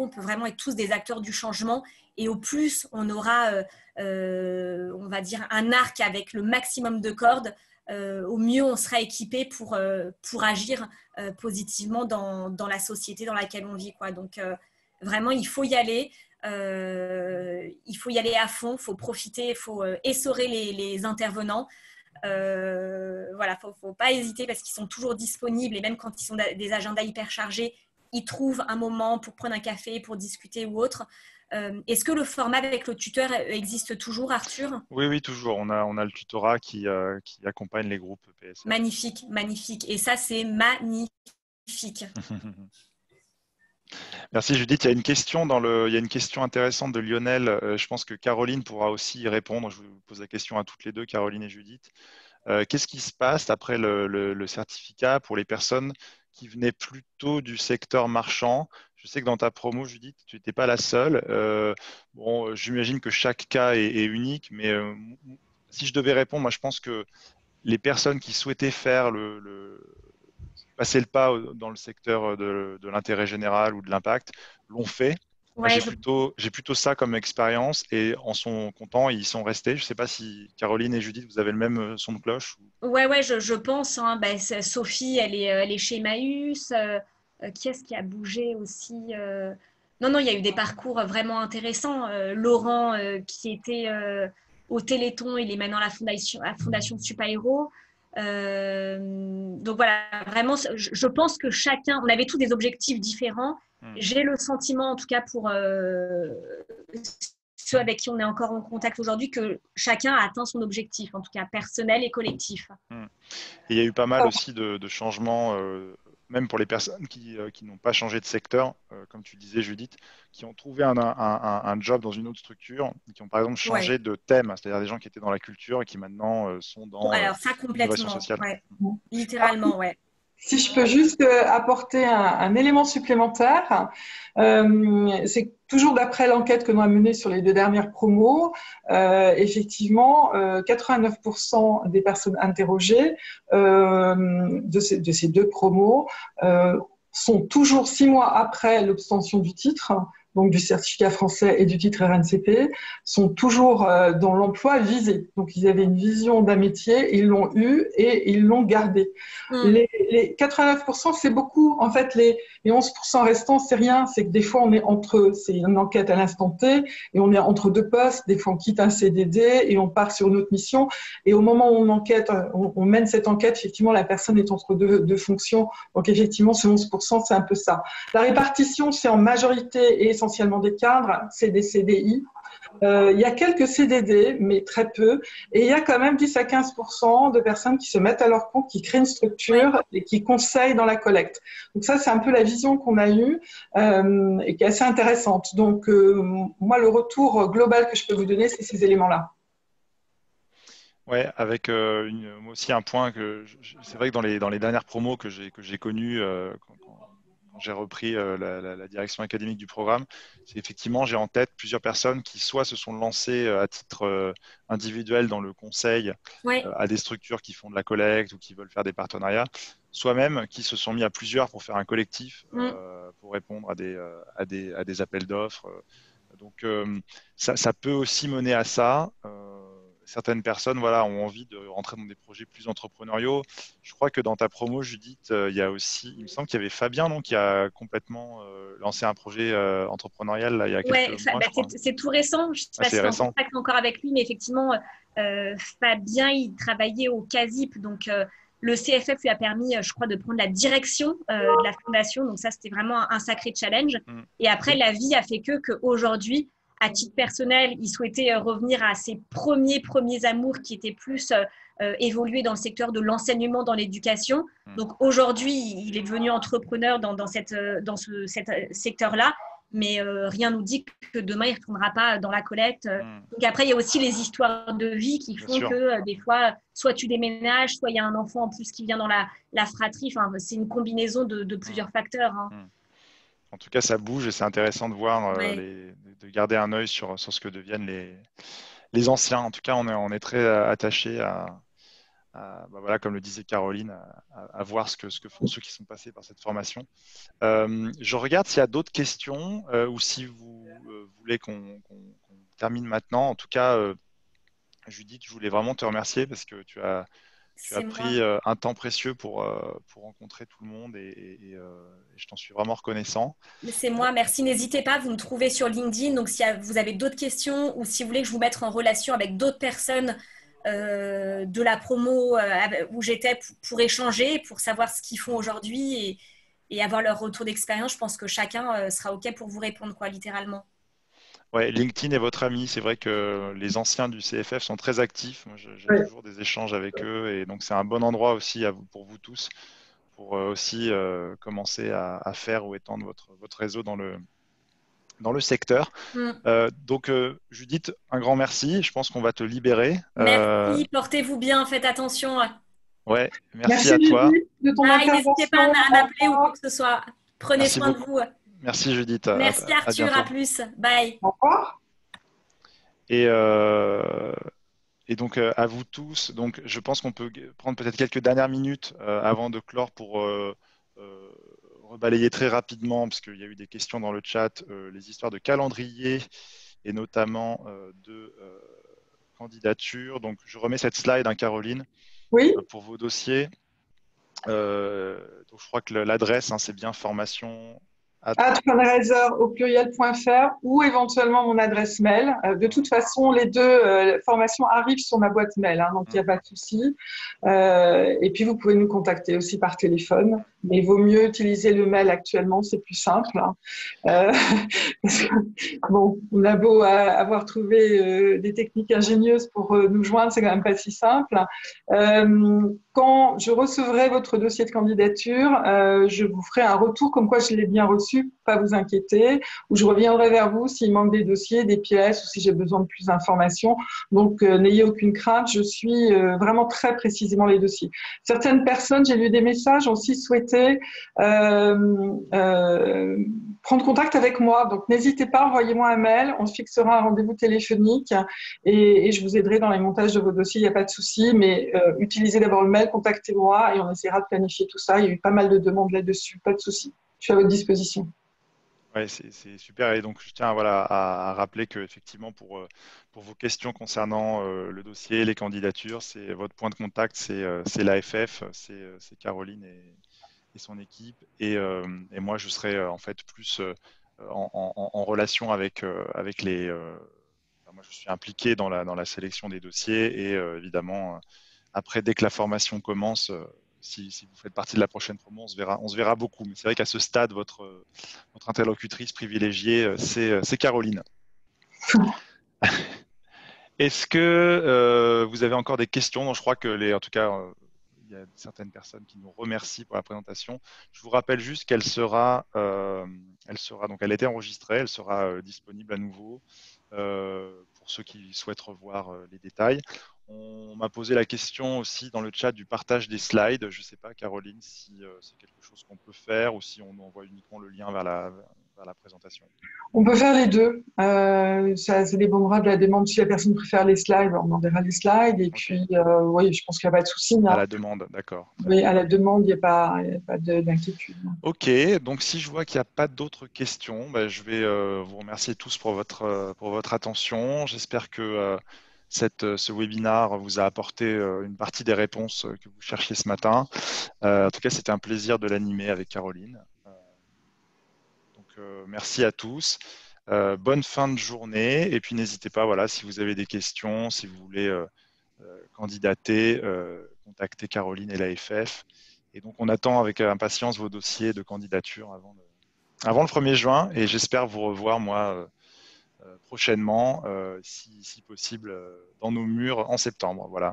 on peut vraiment être tous des acteurs du changement. Et au plus, on aura, on va dire, un arc avec le maximum de cordes, au mieux, on sera équipé pour agir positivement dans la société dans laquelle on vit, quoi. Donc, vraiment, il faut y aller. Il faut y aller à fond, il faut profiter, il faut essorer les intervenants. Voilà, faut pas hésiter parce qu'ils sont toujours disponibles et même quand ils sont des agendas hyper chargés, ils trouvent un moment pour prendre un café, pour discuter ou autre. Est-ce que le format avec le tuteur existe toujours, Arthur? Oui, toujours. On a le tutorat qui accompagne les groupes PSF. Magnifique, magnifique. Et ça, c'est magnifique. Merci Judith. Il y a une question intéressante de Lionel. Je pense que Caroline pourra aussi y répondre. Je vous pose la question à toutes les deux, Caroline et Judith. Qu'est-ce qui se passe après le certificat pour les personnes qui venaient plutôt du secteur marchand? Je sais que dans ta promo, Judith, tu n'étais pas la seule. Bon, j'imagine que chaque cas est unique, mais si je devais répondre, moi je pense que les personnes qui souhaitaient faire passer le pas dans le secteur de l'intérêt général ou de l'impact l'ont fait. Moi, Ouais, j'ai plutôt ça comme expérience et en sont contents, ils sont restés. Je ne sais pas si Caroline et Judith, vous avez le même son de cloche. Ouais, je pense. Hein. Sophie, elle est chez Emmaüs. Qui est-ce qui a bougé aussi Non, il y a eu des parcours vraiment intéressants. Laurent, qui était au Téléthon, il est maintenant à la Fondation Super-Héros. Donc voilà, vraiment, je pense que chacun, on avait tous des objectifs différents. J'ai le sentiment, en tout cas pour ceux avec qui on est encore en contact aujourd'hui, que chacun a atteint son objectif, en tout cas personnel et collectif. Et il y a eu pas mal aussi de changements, même pour les personnes qui n'ont pas changé de secteur, comme tu disais Judith, qui ont trouvé un job dans une autre structure, qui ont par exemple changé de thème, c'est-à-dire des gens qui étaient dans la culture et qui maintenant sont dans alors ça l'innovation complètement, sociale. ouais. Littéralement, ouais. Si je peux juste apporter un élément supplémentaire, c'est toujours d'après l'enquête que l'on a menée sur les 2 dernières promos, effectivement, 89% des personnes interrogées de ces 2 promos sont toujours 6 mois après l'obtention du titre, donc du certificat français et du titre RNCP, sont toujours dans l'emploi visé. Donc, ils avaient une vision d'un métier, ils l'ont eu et ils l'ont gardé. Les 89%, c'est beaucoup. En fait, les 11% restants, c'est rien. C'est que des fois, on est c'est une enquête à l'instant T et on est entre 2 postes. Des fois, on quitte un CDD et on part sur une autre mission. Et au moment où on mène cette enquête, effectivement, la personne est entre deux fonctions. Donc, effectivement, ce 11%, c'est un peu ça. La répartition, c'est en majorité et essentiellement des cadres, c'est des CDI. Il y a quelques CDD, mais très peu. Et il y a quand même 10 à 15% de personnes qui se mettent à leur compte, qui créent une structure et qui conseillent dans la collecte. Donc ça, c'est un peu la vision qu'on a eue et qui est assez intéressante. Donc, moi, le retour global que je peux vous donner, c'est ces éléments-là. Ouais, avec moi aussi un point c'est vrai que dans les dernières promos que j'ai connues, quand j'ai repris la direction académique du programme, c'est effectivement, j'ai en tête plusieurs personnes qui soit se sont lancées à titre individuel dans le conseil à des structures qui font de la collecte ou qui veulent faire des partenariats, soit même qui se sont mis à plusieurs pour faire un collectif pour répondre à des appels d'offres. Donc, ça peut aussi mener à ça. Certaines personnes ont envie de rentrer dans des projets plus entrepreneuriaux. Je crois que dans ta promo, Judith, il y a aussi, il me semble qu'il y avait Fabien qui a complètement lancé un projet entrepreneurial là, il y a quelques mois. C'est tout récent. Je ne sais pas si on est en contact encore avec lui, mais effectivement, Fabien, il travaillait au CASIP. Donc, le CFF lui a permis, je crois, de prendre la direction de la fondation. Donc, ça, c'était vraiment un sacré challenge. Et après, la vie a fait qu'aujourd'hui, à titre personnel, il souhaitait revenir à ses premiers amours qui étaient plus évoluer dans le secteur de l'enseignement, dans l'éducation. Donc aujourd'hui, il est devenu entrepreneur dans ce secteur-là, mais rien nous dit que demain, il ne retournera pas dans la collecte. Donc après, il y a aussi les histoires de vie qui font que des fois, soit tu déménages, soit il y a un enfant en plus qui vient dans la fratrie. Enfin, c'est une combinaison de plusieurs facteurs. En tout cas, ça bouge et c'est intéressant de voir, de garder un œil sur ce que deviennent les anciens. En tout cas, on est très attachés voilà, comme le disait Caroline, à voir ce que font ceux qui sont passés par cette formation. Je regarde s'il y a d'autres questions ou si vous voulez qu'on termine maintenant. En tout cas, Judith, je voulais vraiment te remercier parce que tu as pris un temps précieux pour rencontrer tout le monde et je t'en suis vraiment reconnaissant. C'est moi, merci. N'hésitez pas, vous me trouvez sur LinkedIn. Donc, si vous avez d'autres questions ou si vous voulez que je vous mette en relation avec d'autres personnes de la promo où j'étais pour échanger, pour savoir ce qu'ils font aujourd'hui et avoir leur retour d'expérience, je pense que chacun sera OK pour vous répondre, quoi, littéralement. Ouais, LinkedIn est votre ami. C'est vrai que les anciens du CFF sont très actifs. Moi, j'ai toujours des échanges avec eux et donc c'est un bon endroit aussi pour vous tous pour aussi commencer à faire ou étendre votre réseau dans le secteur. Donc, Judith, un grand merci. Je pense qu'on va te libérer. Merci, portez-vous bien, faites attention. Ouais, merci à toi. N'hésitez pas à m'appeler ou quoi que ce soit. Prenez soin de vous. Merci Judith. Merci Arthur, à plus. Bye. Au revoir. Et donc, à vous tous, donc, je pense qu'on peut prendre peut-être quelques dernières minutes avant de clore pour rebalayer très rapidement, parce qu'il y a eu des questions dans le chat, les histoires de calendrier et notamment de candidature. Donc, je remets cette slide, Caroline, pour vos dossiers. Donc, je crois que l'adresse, c'est bien formation @fundraiser au pluriel.fr ou éventuellement mon adresse mail. De toute façon, les deux formations arrivent sur ma boîte mail, donc il n'y a pas de souci. Et puis, vous pouvez nous contacter aussi par téléphone, mais il vaut mieux utiliser le mail actuellement, c'est plus simple. Parce que, bon, on a beau avoir trouvé des techniques ingénieuses pour nous joindre, c'est quand même pas si simple. Quand je recevrai votre dossier de candidature, je vous ferai un retour comme quoi je l'ai bien reçu, pas vous inquiéter, ou je reviendrai vers vous s'il manque des dossiers, des pièces ou si j'ai besoin de plus d'informations. Donc, n'ayez aucune crainte, je suis vraiment très précisément les dossiers. Certaines personnes, j'ai lu des messages, ont aussi souhaité prendre contact avec moi. Donc, n'hésitez pas, envoyez-moi un mail, on fixera un rendez-vous téléphonique et je vous aiderai dans les montages de vos dossiers, il n'y a pas de souci, mais utilisez d'abord le mail, contactez-moi et on essaiera de planifier tout ça. Il y a eu pas mal de demandes là-dessus, pas de souci. Je suis à votre disposition. Oui, c'est super. Et donc, je tiens à rappeler qu'effectivement, pour vos questions concernant le dossier, les candidatures, votre point de contact, c'est l'AFF, c'est Caroline et son équipe. Et moi, je serai en fait plus en relation avec les... moi, je suis impliqué dans la sélection des dossiers et évidemment, après, dès que la formation commence... Si vous faites partie de la prochaine promo, on se verra beaucoup. Mais c'est vrai qu'à ce stade, votre interlocutrice privilégiée, c'est Caroline. Est-ce que vous avez encore des questions? Donc, je crois que en tout cas, il y a certaines personnes qui nous remercient pour la présentation. Je vous rappelle juste qu'elle sera, donc elle a été enregistrée, elle sera disponible à nouveau pour ceux qui souhaitent revoir les détails. On m'a posé la question aussi dans le chat du partage des slides. Je ne sais pas, Caroline, si c'est quelque chose qu'on peut faire ou si on envoie uniquement le lien vers la présentation. On peut faire les deux. Ça dépendra de la demande. Si la personne préfère les slides, on enverra les slides. Et puis, oui, je pense qu'il n'y a pas de souci. À la demande, d'accord. Oui, à la demande, il n'y a pas d'inquiétude. Ok, donc si je vois qu'il n'y a pas d'autres questions, je vais vous remercier tous pour votre attention. J'espère que ce webinaire vous a apporté une partie des réponses que vous cherchiez ce matin. En tout cas, c'était un plaisir de l'animer avec Caroline. Donc, merci à tous. Bonne fin de journée. Et puis, n'hésitez pas, voilà, si vous avez des questions, si vous voulez candidater, contactez Caroline et l'AFF. Et donc, on attend avec impatience vos dossiers de candidature avant le 1er juin. Et j'espère vous revoir, moi, prochainement, si possible, dans nos murs en septembre. Voilà.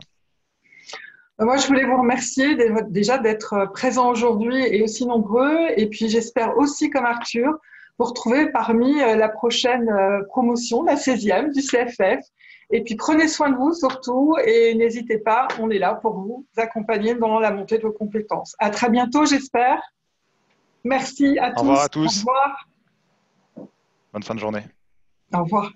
Moi, je voulais vous remercier déjà d'être présents aujourd'hui et aussi nombreux. Et puis, j'espère aussi, comme Arthur, vous retrouver parmi la prochaine promotion, la 16e du CFF. Et puis, prenez soin de vous surtout et n'hésitez pas, on est là pour vous accompagner dans la montée de vos compétences. À très bientôt, j'espère. Merci à tous. Au revoir à tous. Au revoir. Bonne fin de journée. Au revoir.